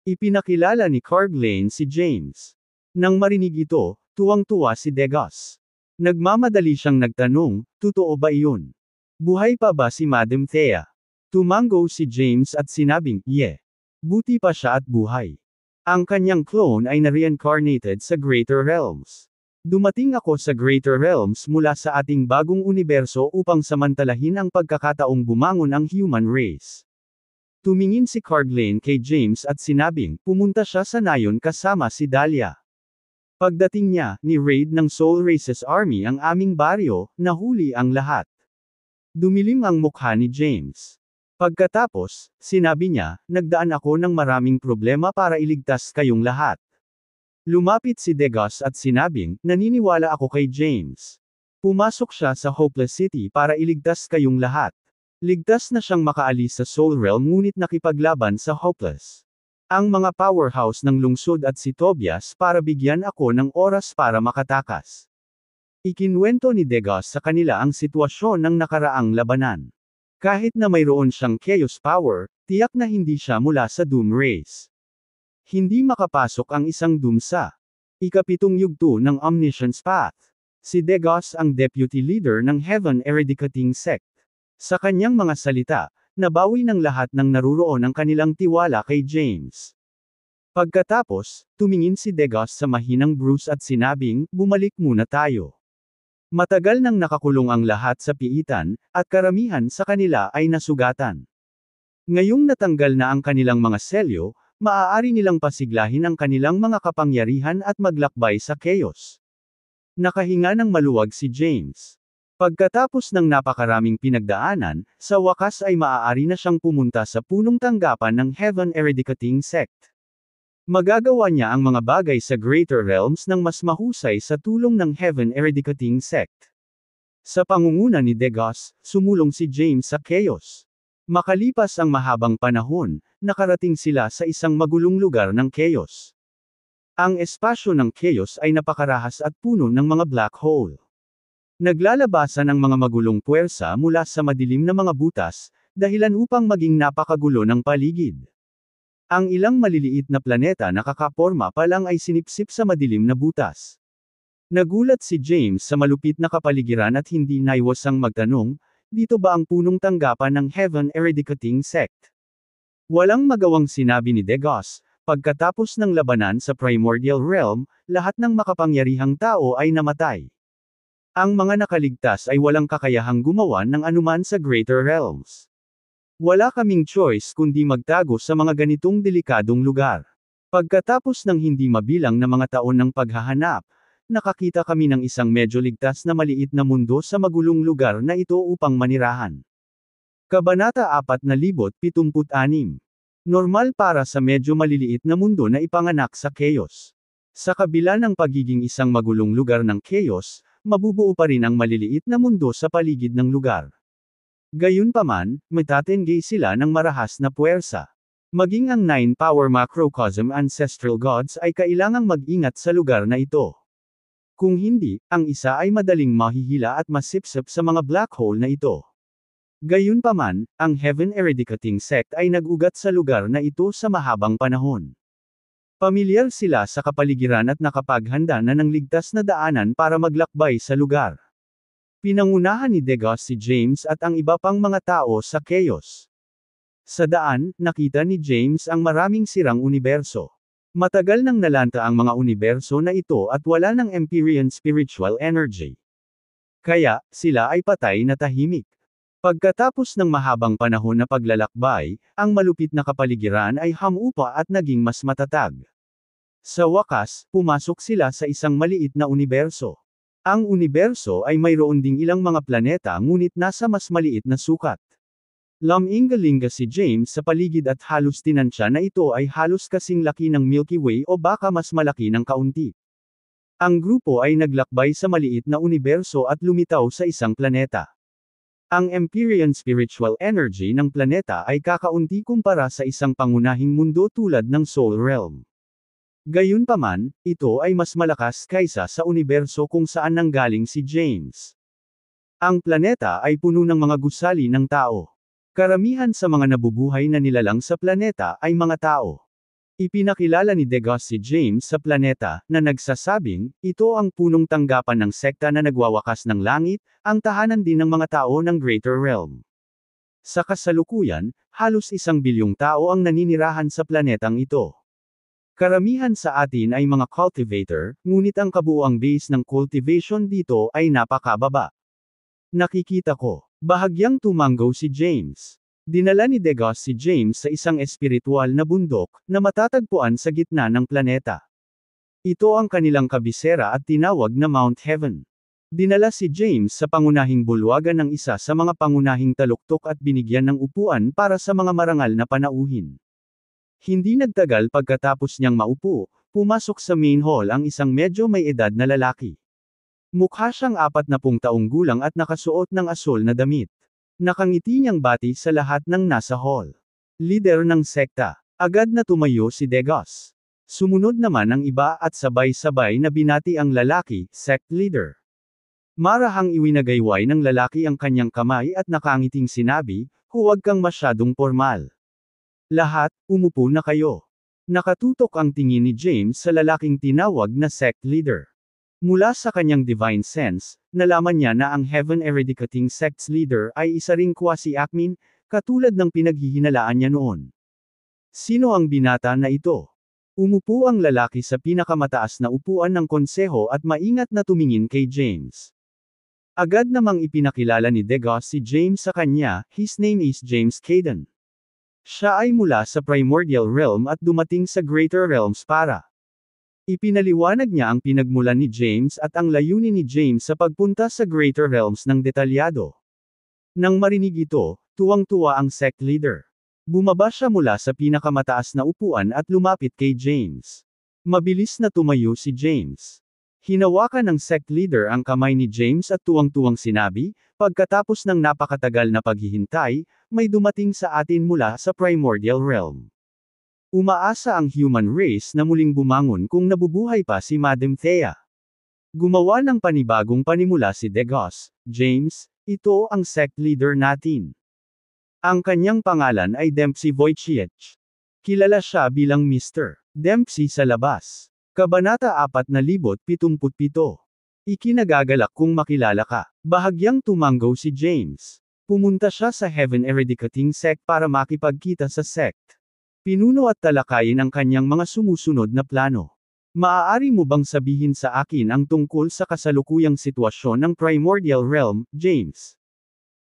Ipinakilala ni Carglane si James. Nang marinig ito, tuwang-tuwa si Degas. Nagmamadali siyang nagtanong, totoo ba iyon? Buhay pa ba si Madam Thea? Tumango si James at sinabing, yeah. Buti pa siya at buhay. Ang kanyang clone ay na-reincarnated sa Greater Realms. Dumating ako sa Greater Realms mula sa ating bagong universo upang samantalahin ang pagkakataong bumangon ang human race. Tumingin si Carglane kay James at sinabing, pumunta siya sa nayon kasama si Dahlia. Pagdating niya, ni-raid ng Soul Race's army ang aming baryo, nahuli ang lahat. Dumilim ang mukha ni James. Pagkatapos, sinabi niya, nagdaan ako ng maraming problema para iligtas kayong lahat. Lumapit si Degas at sinabing, naniniwala ako kay James. Pumasok siya sa Hopeless City para iligtas kayong lahat. Ligtas na siyang makaalis sa Soul Realm ngunit nakipaglaban sa Hopeless. Ang mga powerhouse ng lungsod at si Tobias para bigyan ako ng oras para makatakas. Ikinwento ni Degas sa kanila ang sitwasyon ng nakaraang labanan. Kahit na mayroon siyang Chaos Power, tiyak na hindi siya mula sa Doom Race. Hindi makapasok ang isang Doom sa ikapitong yugto ng Omniscience Path. Si Degas ang deputy leader ng Heaven Eradicating Sect. Sa kanyang mga salita, nabawi ng lahat ng naruroon ang kanilang tiwala kay James. Pagkatapos, tumingin si Degas sa mahinang Bruce at sinabing, bumalik muna tayo. Matagal nang nakakulong ang lahat sa piitan, at karamihan sa kanila ay nasugatan. Ngayong natanggal na ang kanilang mga selyo, maaari nilang pasiglahin ang kanilang mga kapangyarihan at maglakbay sa chaos. Nakahinga ng maluwag si James. Pagkatapos ng napakaraming pinagdaanan, sa wakas ay maaari na siyang pumunta sa punong tanggapan ng Heaven Eradicating Sect. Magagawa niya ang mga bagay sa Greater Realms ng mas mahusay sa tulong ng Heaven Eradicating Sect. Sa pangunguna ni Degas, sumulong si James sa chaos. Makalipas ang mahabang panahon, nakarating sila sa isang magulong lugar ng chaos. Ang espasyo ng chaos ay napakarahas at puno ng mga black hole. Naglalabasan ang mga magulong puwersa mula sa madilim na mga butas, dahilan upang maging napakagulo ng paligid. Ang ilang maliliit na planeta na kakaporma pa lang ay sinipsip sa madilim na butas. Nagulat si James sa malupit na kapaligiran at hindi naiwasang magtanong, dito ba ang punong tanggapan ng Heaven Eradicating Sect? Walang magawang sinabi ni Degas. Pagkatapos ng labanan sa Primordial Realm, lahat ng makapangyarihang tao ay namatay. Ang mga nakaligtas ay walang kakayahang gumawa ng anuman sa Greater Realms. Wala kaming choice kundi magtago sa mga ganitong delikadong lugar. Pagkatapos ng hindi mabilang na mga taon ng paghahanap, nakakita kami ng isang medyo ligtas na maliit na mundo sa magulong lugar na ito upang manirahan. Kabanata 4076. Normal para sa medyo maliliit na mundo na ipanganak sa chaos. Sa kabila ng pagiging isang magulong lugar ng chaos, mabubuo pa rin ang maliliit na mundo sa paligid ng lugar. Gayunpaman, matatenggi sila ng marahas na puwersa. Maging ang 9-power macrocosm ancestral gods ay kailangang mag-ingat sa lugar na ito. Kung hindi, ang isa ay madaling mahihila at masipsip sa mga black hole na ito. Gayunpaman, ang Heaven Eradicating Sect ay nag-ugat sa lugar na ito sa mahabang panahon. Pamilyar sila sa kapaligiran at nakapaghanda na ng ligtas na daanan para maglakbay sa lugar. Pinangunahan ni Degas si James at ang iba pang mga tao sa chaos. Sa daan, nakita ni James ang maraming sirang universo. Matagal nang nalanta ang mga universo na ito at wala ng Empyrean spiritual energy. Kaya, sila ay patay na tahimik. Pagkatapos ng mahabang panahon na paglalakbay, ang malupit na kapaligiran ay humupa at naging mas matatag. Sa wakas, pumasok sila sa isang maliit na universo. Ang universo ay mayroon ding ilang mga planeta ngunit nasa mas maliit na sukat. Lumingalinga si James sa paligid at halos tinansya na ito ay halos kasing laki ng Milky Way o baka mas malaki ng kaunti. Ang grupo ay naglakbay sa maliit na universo at lumitaw sa isang planeta. Ang Empyrean spiritual energy ng planeta ay kakaunti kumpara sa isang pangunahing mundo tulad ng Soul Realm. Gayunpaman, ito ay mas malakas kaysa sa universo kung saan nanggaling si James. Ang planeta ay puno ng mga gusali ng tao. Karamihan sa mga nabubuhay na nilalang sa planeta ay mga tao. Ipinakilala ni Degas si James sa planeta, na nagsasabing, ito ang punong tanggapan ng sekta na nagwawakas ng langit, ang tahanan din ng mga tao ng Greater Realm. Sa kasalukuyan, halos 1 bilyong tao ang naninirahan sa planetang ito. Karamihan sa atin ay mga cultivator, ngunit ang kabuuang base ng cultivation dito ay napakababa. Nakikita ko. Bahagyang tumanggo si James. Dinala ni Degas si James sa isang espiritual na bundok, na matatagpuan sa gitna ng planeta. Ito ang kanilang kabisera at tinawag na Mount Heaven. Dinala si James sa pangunahing bulwagan ng isa sa mga pangunahing taluktok at binigyan ng upuan para sa mga marangal na panauhin. Hindi nagtagal pagkatapos niyang maupo, pumasok sa main hall ang isang medyo may edad na lalaki. Mukha siyang 40 taong gulang at nakasuot ng asol na damit. Nakangiti niyang bati sa lahat ng nasa hall. Lider ng sekta. Agad na tumayo si Degos. Sumunod naman ang iba at sabay-sabay na binati ang lalaki, sect leader. Marahang iwinagayway ng lalaki ang kanyang kamay at nakangiting sinabi, huwag kang masyadong formal. Lahat, umupo na kayo. Nakatutok ang tingin ni James sa lalaking tinawag na sect leader. Mula sa kanyang divine sense, nalaman niya na ang Heaven Eradicating Sect's leader ay isa ring quasi-admin, katulad ng pinaghihinalaan niya noon. Sino ang binata na ito? Umupo ang lalaki sa pinakamataas na upuan ng konseho at maingat na tumingin kay James. Agad namang ipinakilala ni Degos si James sa kanya, his name is James Caden. Siya ay mula sa Primordial Realm at dumating sa Greater Realms para. Ipinaliwanag niya ang pinagmulan ni James at ang layunin ni James sa pagpunta sa Greater Realms ng detalyado. Nang marinig ito, tuwang-tuwa ang sect leader. Bumaba siya mula sa pinakamataas na upuan at lumapit kay James. Mabilis na tumayo si James. Hinawakan ng sect leader ang kamay ni James at tuwang-tuwang sinabi, pagkatapos ng napakatagal na paghihintay, may dumating sa atin mula sa Primordial Realm. Umaasa ang human race na muling bumangon kung nabubuhay pa si Madam Thea. Gumawa ng panibagong panimula si Degos, James, ito ang sect leader natin. Ang kanyang pangalan ay Dempsey Wojciech. Kilala siya bilang Mr. Dempsey sa labas. Kabanata 4077. Ikinagagalak kung makilala ka. Bahagyang tumanggaw si James. Pumunta siya sa Heaven Eradicating Sect para makipagkita sa sect. Pinuno at talakayin ang kanyang mga sumusunod na plano. Maaari mo bang sabihin sa akin ang tungkol sa kasalukuyang sitwasyon ng Primordial Realm, James?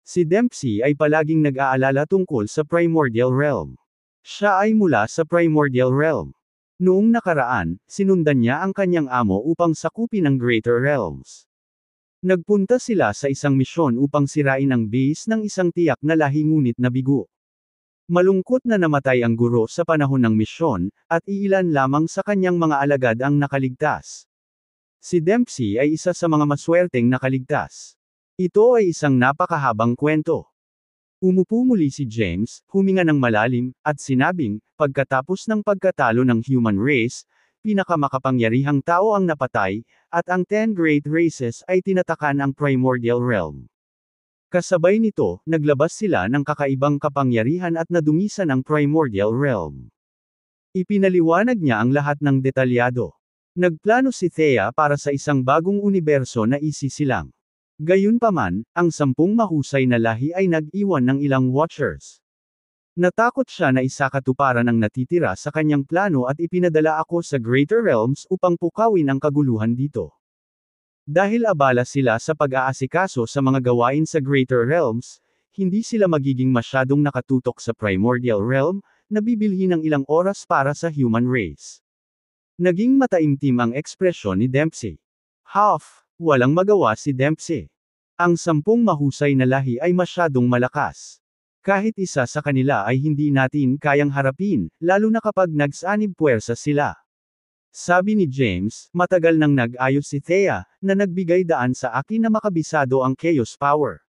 Si Dempsey ay palaging nag-aalala tungkol sa Primordial Realm. Siya ay mula sa Primordial Realm. Noong nakaraan, sinundan niya ang kanyang amo upang sakupin ang Greater Realms. Nagpunta sila sa isang misyon upang sirain ang base ng isang tiyak na lahi ngunit nabigo. Malungkot na namatay ang guro sa panahon ng misyon, at iilan lamang sa kanyang mga alagad ang nakaligtas. Si Dempsey ay isa sa mga maswerteng nakaligtas. Ito ay isang napakahabang kwento. Umupo muli si James, huminga ng malalim, at sinabing, pagkatapos ng pagkatalo ng human race, pinakamakapangyarihang tao ang napatay, at ang 10 great races ay tinatakan ang Primordial Realm. Kasabay nito, naglabas sila ng kakaibang kapangyarihan at nadungisan ang Primordial Realm. Ipinaliwanag niya ang lahat ng detalyado. Nagplano si Thea para sa isang bagong universo na isisilang. Gayunpaman, ang 10 mahusay na lahi ay nag-iwan ng ilang watchers. Natakot siya na isakatuparan ang natitira sa kanyang plano at ipinadala ako sa Greater Realms upang pukawin ang kaguluhan dito. Dahil abala sila sa pag-aasikaso sa mga gawain sa Greater Realms, hindi sila magiging masyadong nakatutok sa Primordial Realm, na bibilhin ng ilang oras para sa human race. Naging mataimtim ang ekspresyon ni Dempsey. Walang magawa si Dempsey. Ang 10 mahusay na lahi ay masyadong malakas. Kahit isa sa kanila ay hindi natin kayang harapin, lalo na kapag nagsanib puwersa sila. Sabi ni James, matagal nang nag-ayos si Thea, na nagbigay daan sa akin na makabisado ang Chaos Power.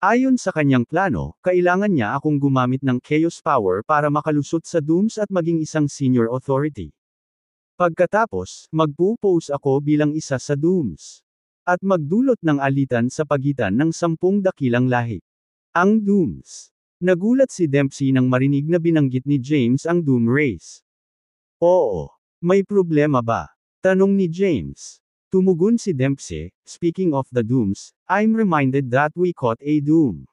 Ayon sa kanyang plano, kailangan niya akong gumamit ng Chaos Power para makalusot sa Dooms at maging isang senior authority. Pagkatapos, magpupose ako bilang isa sa Dooms. At magdulot ng alitan sa pagitan ng 10 dakilang lahi. Ang Dooms. Nagulat si Dempsey nang marinig na binanggit ni James ang Doom Race. Oo. May problema ba? Tanong ni James. Tumugon si Dempsey, speaking of the Dooms, I'm reminded that we caught a Doom.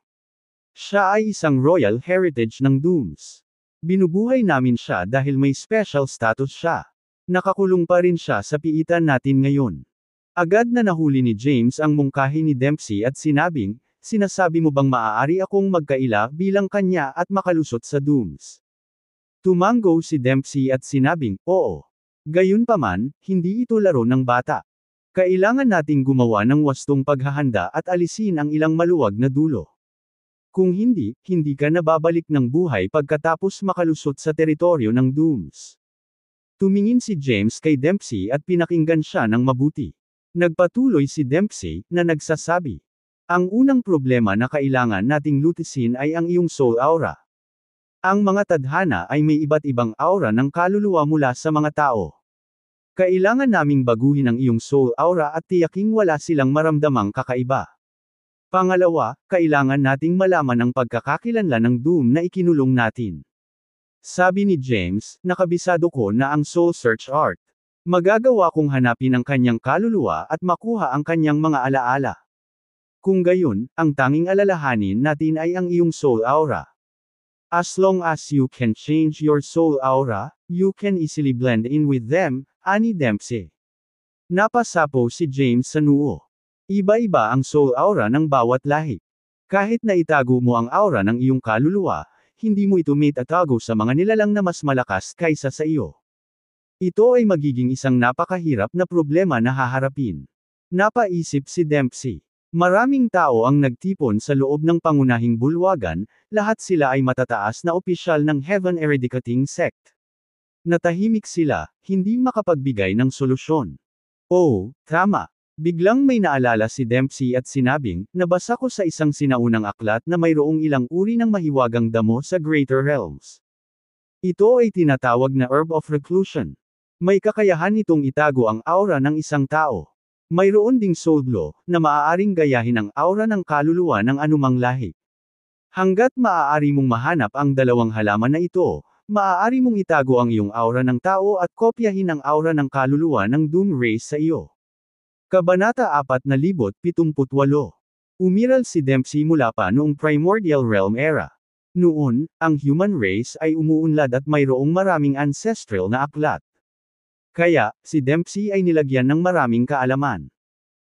Siya ay isang royal heritage ng Dooms. Binubuhay namin siya dahil may special status siya. Nakakulong pa rin siya sa piitan natin ngayon. Agad na nahuli ni James ang mungkahi ni Dempsey at sinabing, sinasabi mo bang maaari akong magkaila bilang kanya at makalusot sa Dooms? Tumanggo si Dempsey at sinabing, oo. Gayunpaman, hindi ito laro ng bata. Kailangan nating gumawa ng wastong paghahanda at alisin ang ilang maluwag na dulo. Kung hindi, hindi ka nababalik ng buhay pagkatapos makalusot sa teritoryo ng Dooms. Tumingin si James kay Dempsey at pinakinggan siya ng mabuti. Nagpatuloy si Dempsey, na nagsasabi. Ang unang problema na kailangan nating lutisin ay ang iyong soul aura. Ang mga tadhana ay may iba't ibang aura ng kaluluwa mula sa mga tao. Kailangan naming baguhin ang iyong soul aura at tiyaking wala silang maramdamang kakaiba. Pangalawa, kailangan nating malaman ang pagkakakilanlan ng doom na ikinulong natin. Sabi ni James, nakabisado ko na ang soul search art. Magagawa kong hanapin ang kanyang kaluluwa at makuha ang kanyang mga alaala. Kung gayon, ang tanging alalahanin natin ay ang iyong soul aura. As long as you can change your soul aura, you can easily blend in with them, ani Dempsey. Napasapo si James sa noo. Iba-iba ang soul aura ng bawat lahi. Kahit na itago mo ang aura ng iyong kaluluwa, hindi mo ito maitatago sa mga nilalang na mas malakas kaysa sa iyo. Ito ay magiging isang napakahirap na problema na haharapin. Napaisip si Dempsey. Maraming tao ang nagtipon sa loob ng pangunahing bulwagan, lahat sila ay matataas na opisyal ng Heaven Eradicating Sect. Natahimik sila, hindi makapagbigay ng solusyon. Oh, tama. Biglang may naalala si Dempsey at sinabing, nabasa ko sa isang sinaunang aklat na mayroong ilang uri ng mahiwagang damo sa Greater Realms. Ito ay tinatawag na Herb of Reclusion. May kakayahan itong itago ang aura ng isang tao. Mayroon ding soul glow, na maaaring gayahin ang aura ng kaluluwa ng anumang lahi. Hanggat maaari mong mahanap ang dalawang halaman na ito, maaari mong itago ang iyong aura ng tao at kopyahin ang aura ng kaluluwa ng Doom Race sa iyo. Kabanata 4078. Umiral si Dempsey mula pa noong Primordial Realm era. Noon, ang human race ay umuunlad at mayroong maraming ancestral na aklat. Kaya, si Dempsey ay nilagyan ng maraming kaalaman.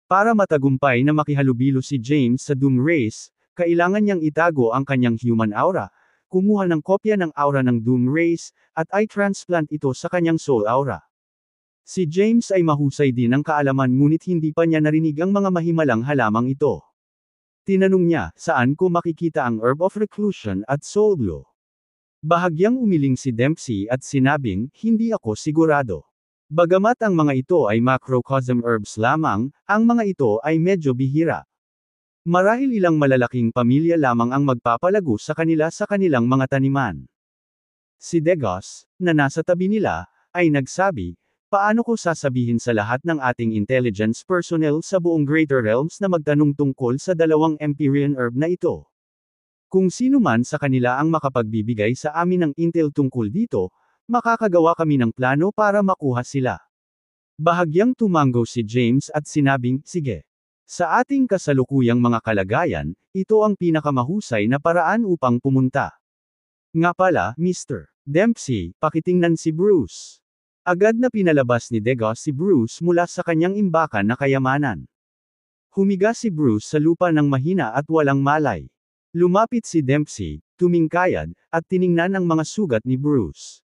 Para matagumpay na makihalubilo si James sa Doom Race, kailangan niyang itago ang kanyang human aura, kumuha ng kopya ng aura ng Doom Race, at i-transplant ito sa kanyang soul aura. Si James ay mahusay din ng kaalaman ngunit hindi pa niya narinig ang mga mahimalang halamang ito. Tinanong niya, saan ko makikita ang Herb of Reclusion at Soul Glow? Bahagyang umiling si Dempsey at sinabing, hindi ako sigurado. Bagamat ang mga ito ay macrocosm herbs lamang, ang mga ito ay medyo bihira. Marahil ilang malalaking pamilya lamang ang magpapalago sa kanila sa kanilang mga taniman. Si Degos, na nasa tabi nila, ay nagsabi, paano ko sasabihin sa lahat ng ating intelligence personnel sa buong Greater Realms na magtanong tungkol sa dalawang Empyrean herb na ito? Kung sino man sa kanila ang makapagbibigay sa amin ng intel tungkol dito, makakagawa kami ng plano para makuha sila. Bahagyang tumango si James at sinabing, sige. Sa ating kasalukuyang mga kalagayan, ito ang pinakamahusay na paraan upang pumunta. Nga pala, Mr. Dempsey, pakitingnan si Bruce. Agad na pinalabas ni Degos si Bruce mula sa kanyang imbakan na kayamanan. Humiga si Bruce sa lupa ng mahina at walang malay. Lumapit si Dempsey, tumingkayad, at tiningnan ang mga sugat ni Bruce.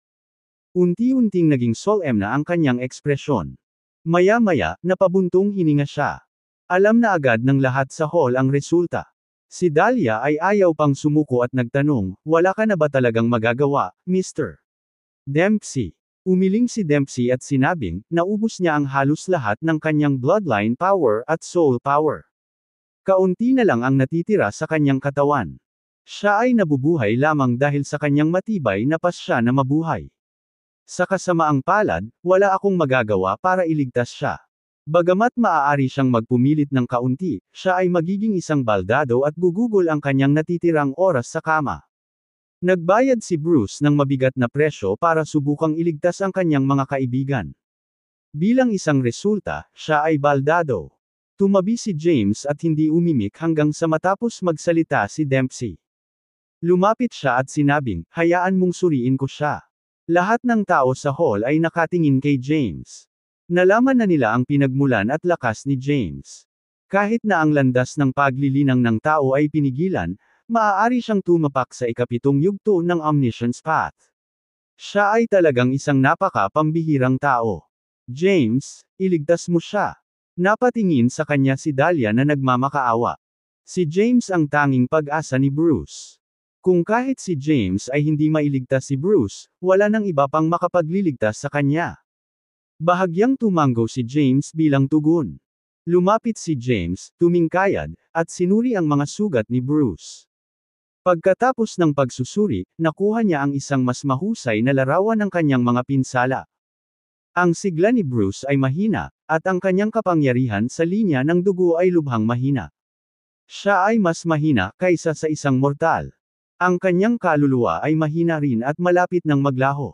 Unti-unting naging solemn na ang kanyang ekspresyon. Maya-maya, napabuntong hininga siya. Alam na agad ng lahat sa hall ang resulta. Si Dahlia ay ayaw pang sumuko at nagtanong, wala ka na ba talagang magagawa, Mr. Dempsey? Umiling si Dempsey at sinabing, naubos niya ang halos lahat ng kanyang bloodline power at soul power. Kaunti na lang ang natitira sa kanyang katawan. Siya ay nabubuhay lamang dahil sa kanyang matibay na pasya na mabuhay. Sa kasamaang palad, wala akong magagawa para iligtas siya. Bagamat maaari siyang magpumilit ng kaunti, siya ay magiging isang baldado at gugugol ang kanyang natitirang oras sa kama. Nagbayad si Bruce ng mabigat na presyo para subukang iligtas ang kanyang mga kaibigan. Bilang isang resulta, siya ay baldado. Tumabi si James at hindi umimik hanggang sa matapos magsalita si Dempsey. Lumapit siya at sinabing, hayaan mong suriin ko siya. Lahat ng tao sa hall ay nakatingin kay James. Nalaman na nila ang pinagmulan at lakas ni James. Kahit na ang landas ng paglilinang ng tao ay pinigilan, maaari siyang tumapak sa ikapitong yugto ng Omniscience Path. Siya ay talagang isang napaka-pambihirang tao. James, iligtas mo siya. Napatingin sa kanya si Dahlia na nagmamakaawa. Si James ang tanging pag-asa ni Bruce. Kung kahit si James ay hindi mailigtas si Bruce, wala nang iba pang makapagliligtas sa kanya. Bahagyang tumango si James bilang tugon. Lumapit si James, tumingkayad, at sinuri ang mga sugat ni Bruce. Pagkatapos ng pagsusuri, nakuha niya ang isang mas mahusay na larawan ng kanyang mga pinsala. Ang sigla ni Bruce ay mahina, at ang kanyang kapangyarihan sa linya ng dugo ay lubhang mahina. Siya ay mas mahina kaysa sa isang mortal. Ang kanyang kaluluwa ay mahina rin at malapit ng maglaho.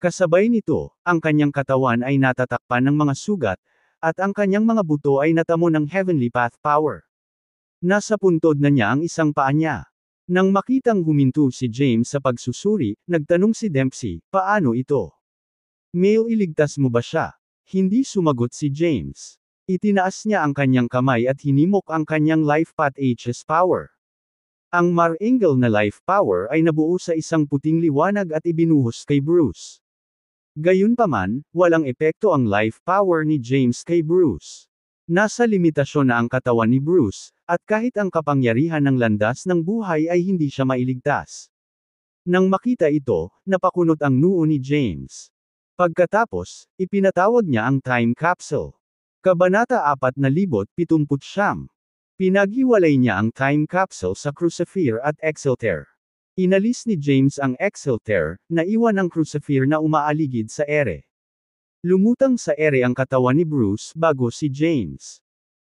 Kasabay nito, ang kanyang katawan ay natatakpan ng mga sugat, at ang kanyang mga buto ay natamo ng Heavenly Path power. Nasa puntod na niya ang isang paa niya. Nang makitang huminto si James sa pagsusuri, nagtanong si Dempsey, paano ito? Male, iligtas mo ba siya? Hindi sumagot si James. Itinaas niya ang kanyang kamay at hinimok ang kanyang life path H's power. Ang Mar-Angel na life power ay nabuo sa isang puting liwanag at ibinuhos kay Bruce. Gayunpaman, walang epekto ang life power ni James kay Bruce. Nasa limitasyon na ang katawan ni Bruce, at kahit ang kapangyarihan ng landas ng buhay ay hindi siya mailigtas. Nang makita ito, napakunot ang noo ni James. Pagkatapos, ipinatawag niya ang time capsule. Kabanata 4079. Pinaghiwalay niya ang time capsule sa Crucifer at Excelter. Inalis ni James ang Excelter, naiwan ang Crucifer na umaaligid sa ere. Lumutang sa ere ang katawan ni Bruce bago si James.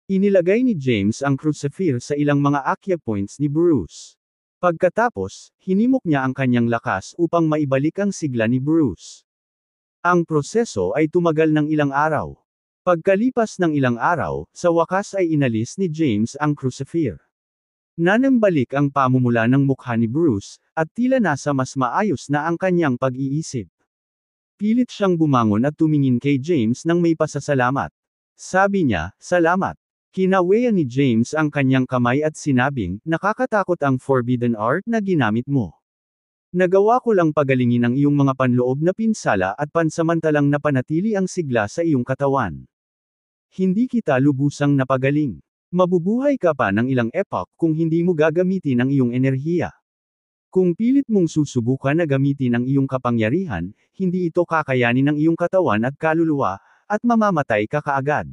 Inilagay ni James ang Crucifer sa ilang mga Acquia points ni Bruce. Pagkatapos, hinimok niya ang kanyang lakas upang maibalik ang sigla ni Bruce. Ang proseso ay tumagal ng ilang araw. Pagkalipas ng ilang araw, sa wakas ay inalis ni James ang Crucifer. Nanambalik ang pamumula ng mukha ni Bruce, at tila nasa mas maayos na ang kanyang pag-iisip. Pilit siyang bumangon at tumingin kay James nang may pasasalamat. Sabi niya, salamat. Kinaweyan ni James ang kanyang kamay at sinabing, nakakatakot ang forbidden art na ginamit mo. Nagawa ko lang pagalingin ang iyong mga panloob na pinsala at pansamantalang napanatili ang sigla sa iyong katawan. Hindi kita lubusang napagaling. Mabubuhay ka pa ng ilang epoch kung hindi mo gagamitin ang iyong enerhiya. Kung pilit mong susubukan na gamitin ang iyong kapangyarihan, hindi ito kakayanin ng iyong katawan at kaluluwa, at mamamatay ka kaagad.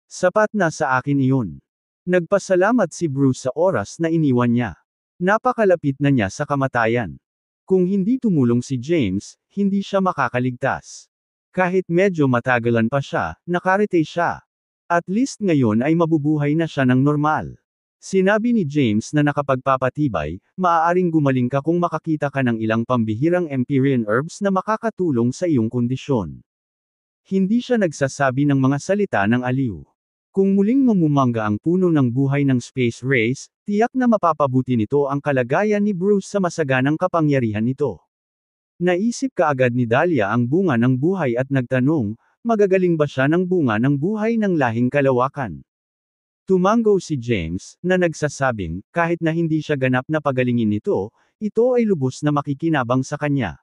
Sapat na sa akin iyon. Nagpasalamat si Bruce sa oras na iniwan niya. Napakalapit na niya sa kamatayan. Kung hindi tumulong si James, hindi siya makakaligtas. Kahit medyo matagalan pa siya, nakarete siya. At least ngayon ay mabubuhay na siya ng normal. Sinabi ni James na nakapagpapatibay, maaaring gumaling ka kung makakita ka ng ilang pambihirang Empyrean herbs na makakatulong sa iyong kondisyon. Hindi siya nagsasabi ng mga salita ng aliw. Kung muling mamumangga ang puno ng buhay ng space race, tiyak na mapapabuti nito ang kalagayan ni Bruce sa masaganang kapangyarihan nito. Naisip kaagad ni Dahlia ang bunga ng buhay at nagtanong, magagaling ba siya ng bunga ng buhay ng lahing kalawakan? Tumango si James, na nagsasabing, kahit na hindi siya ganap na pagalingin nito, ito ay lubos na makikinabang sa kanya.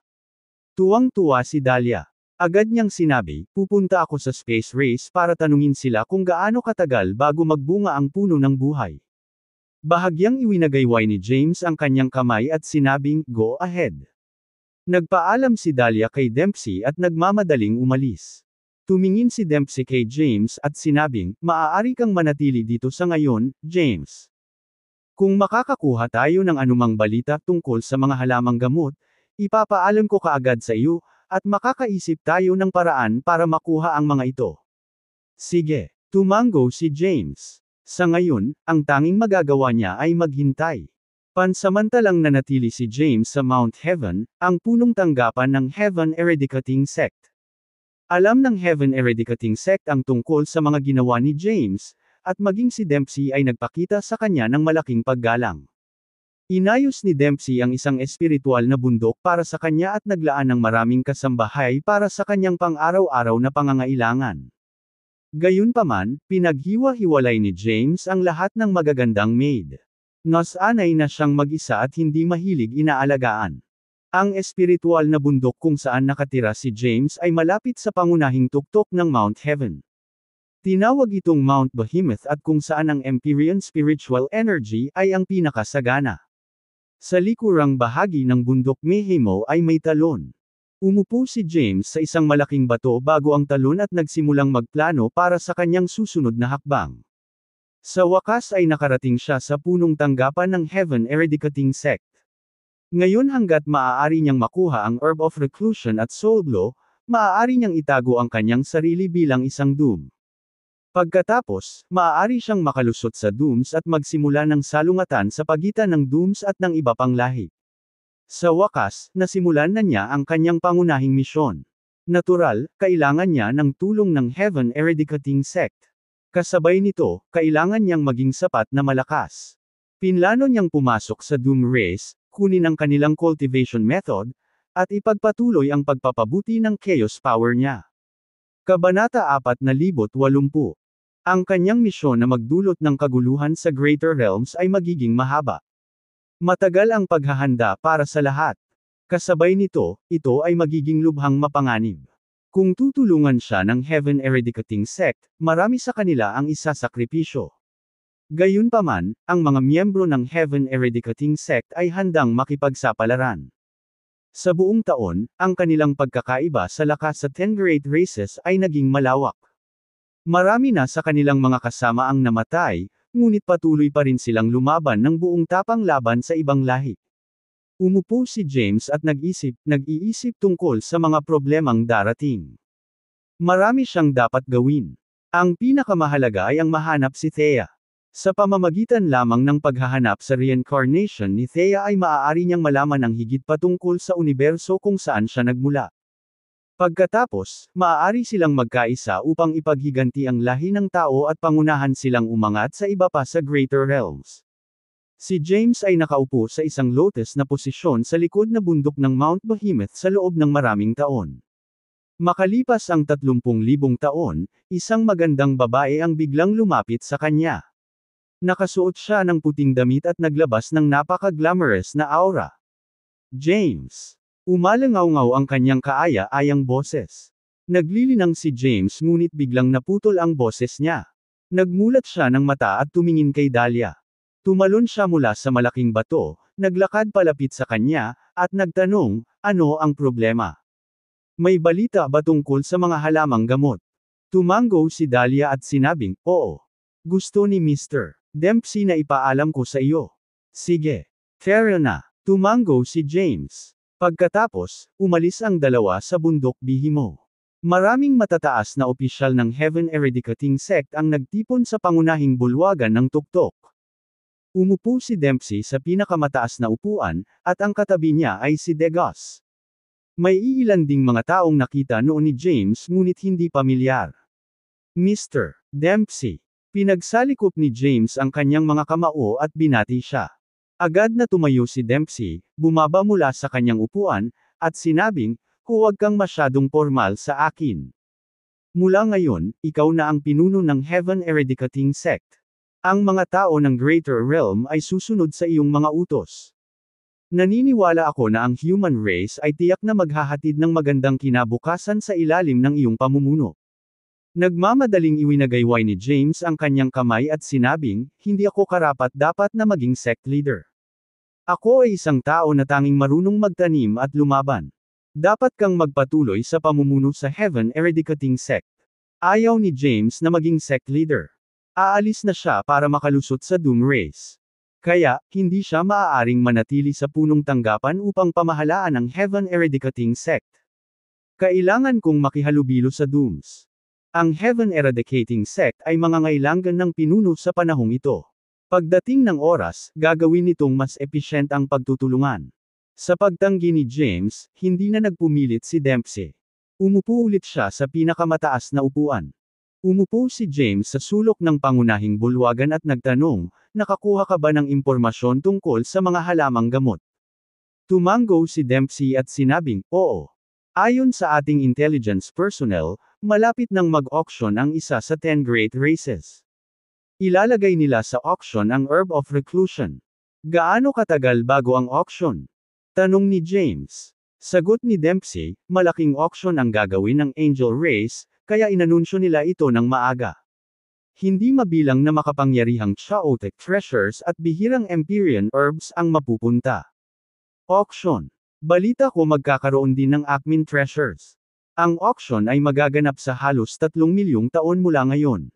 Tuwang-tuwa si Dahlia. Agad niyang sinabi, pupunta ako sa space race para tanungin sila kung gaano katagal bago magbunga ang puno ng buhay. Bahagyang iwinagayway ni James ang kanyang kamay at sinabing, go ahead. Nagpaalam si Dahlia kay Dempsey at nagmamadaling umalis. Tumingin si Dempsey kay James at sinabing, maaari kang manatili dito sa ngayon, James. Kung makakakuha tayo ng anumang balita tungkol sa mga halamang gamot, ipapaalam ko kaagad sa iyo, at makakaisip tayo ng paraan para makuha ang mga ito. Sige, tumango si James. Sa ngayon, ang tanging magagawa niya ay maghintay. Pansamantalang nanatili si James sa Mount Heaven, ang punong tanggapan ng Heaven Eradicating Sect. Alam ng Heaven Eradicating Sect ang tungkol sa mga ginawa ni James, at maging si Dempsey ay nagpakita sa kanya ng malaking paggalang. Inayos ni Dempsey ang isang espiritual na bundok para sa kanya at naglaan ng maraming kasambahay para sa kanyang pang-araw-araw na pangangailangan. Gayunpaman, pinaghiwa-hiwalay ni James ang lahat ng magagandang maid. Nasanay na siyang mag-isa at hindi mahilig inaalagaan. Ang espiritual na bundok kung saan nakatira si James ay malapit sa pangunahing tuktok ng Mount Heaven. Tinawag itong Mount Behemoth at kung saan ang Empyrean spiritual energy ay ang pinakasagana. Sa likurang bahagi ng bundok Mehemo ay may talon. Umupo si James sa isang malaking bato bago ang talon at nagsimulang magplano para sa kanyang susunod na hakbang. Sa wakas ay nakarating siya sa punong tanggapan ng Heaven Eradicating Sect. Ngayon hanggat maaari niyang makuha ang Herb of Reclusion at Soul Glow, maaari niyang itago ang kanyang sarili bilang isang Doom. Pagkatapos, maaari siyang makalusot sa Dooms at magsimula ng salungatan sa pagitan ng Dooms at ng iba pang lahi. Sa wakas, nasimulan na niya ang kanyang pangunahing misyon. Natural, kailangan niya ng tulong ng Heaven Eradicating Sect. Kasabay nito, kailangan niyang maging sapat na malakas. Pinlano niyang pumasok sa Doom Race, kunin ang kanilang cultivation method, at ipagpatuloy ang pagpapabuti ng Chaos Power niya. Kabanata 4080. Ang kanyang misyon na magdulot ng kaguluhan sa Greater Realms ay magiging mahaba. Matagal ang paghahanda para sa lahat. Kasabay nito, ito ay magiging lubhang mapanganib. Kung tutulungan siya ng Heaven Eradicating Sect, marami sa kanila ang isasakripisyo. Gayunpaman, ang mga miyembro ng Heaven Eradicating Sect ay handang makipagsapalaran. Sa buong taon, ang kanilang pagkakaiba sa lakas sa 10 Great Races ay naging malawak. Marami na sa kanilang mga kasama ang namatay, ngunit patuloy pa rin silang lumaban ng buong tapang laban sa ibang lahi. Umupo si James at nag-iisip tungkol sa mga problemang darating. Marami siyang dapat gawin. Ang pinakamahalaga ay ang mahanap si Thea. Sa pamamagitan lamang ng paghahanap sa reincarnation ni Thea ay maaari niyang malaman ang higit patungkol sa universo kung saan siya nagmula. Pagkatapos, maaari silang magkaisa upang ipaghiganti ang lahi ng tao at pangunahan silang umangat sa iba pa sa Greater Realms. Si James ay nakaupo sa isang lotus na posisyon sa likod na bundok ng Mount Behemoth sa loob ng maraming taon. Makalipas ang 30,000 taon, isang magandang babae ang biglang lumapit sa kanya. Nakasuot siya ng puting damit at naglabas ng napaka-glamorous na aura. James. Umalangaw-ngaw ang kanyang kaaya-ayang boses. Naglilinang si James ngunit biglang naputol ang boses niya. Nagmulat siya ng mata at tumingin kay Dahlia. Tumalon siya mula sa malaking bato, naglakad palapit sa kanya, at nagtanong, ano ang problema? May balita ba tungkol sa mga halamang gamot? Tumango si Dahlia at sinabing, oo. Gusto ni Mr. Dempsey na ipaalam ko sa iyo. Sige. Fair na. Tumango si James. Pagkatapos, umalis ang dalawa sa bundok Behemoth. Maraming matataas na opisyal ng Heaven Eradicating Sect ang nagtipon sa pangunahing bulwagan ng tuktok. Umupo si Dempsey sa pinakamataas na upuan, at ang katabi niya ay si Degas. May iilan ding mga taong nakita noon ni James ngunit hindi pamilyar. Mr. Dempsey. Pinagsalikop ni James ang kanyang mga kamao at binati siya. Agad na tumayo si Dempsey, bumaba mula sa kanyang upuan, at sinabing, huwag kang masyadong formal sa akin. Mula ngayon, ikaw na ang pinuno ng Heaven Eradicating Sect. Ang mga tao ng Greater Realm ay susunod sa iyong mga utos. Naniniwala ako na ang human race ay tiyak na maghahatid ng magandang kinabukasan sa ilalim ng iyong pamumuno. Nagmamadaling iwinagayway ni James ang kanyang kamay at sinabing, hindi ako karapat-dapat na maging sect leader. Ako ay isang tao na tanging marunong magtanim at lumaban. Dapat kang magpatuloy sa pamumuno sa Heaven Eradicating Sect. Ayaw ni James na maging sect leader. Aalis na siya para makalusot sa Doom Race. Kaya, hindi siya maaaring manatili sa punong tanggapan upang pamahalaan ang Heaven Eradicating Sect. Kailangan kong makihalubilo sa Dooms. Ang Heaven Eradicating Sect ay mangangailangan ng pinuno sa panahong ito. Pagdating ng oras, gagawin nitong mas efficient ang pagtutulungan. Sa pagtanggi ni James, hindi na nagpumilit si Dempsey. Umupo ulit siya sa pinakamataas na upuan. Umupo si James sa sulok ng pangunahing bulwagan at nagtanong, nakakuha ka ba ng impormasyon tungkol sa mga halamang gamot? Tumango si Dempsey at sinabing, oo. Ayon sa ating intelligence personnel, malapit nang mag-auction ang isa sa 10 Great Races. Ilalagay nila sa auction ang Herb of Reclusion. Gaano katagal bago ang auction? Tanong ni James. Sagot ni Dempsey, malaking auction ang gagawin ng Angel Race, kaya inanunsyo nila ito ng maaga. Hindi mabilang na makapangyarihang chaotic treasures at bihirang Empyrean herbs ang mapupunta. Auction. Balita ko magkakaroon din ng Acmin Treasures. Ang auction ay magaganap sa halos 3 milyong taon mula ngayon.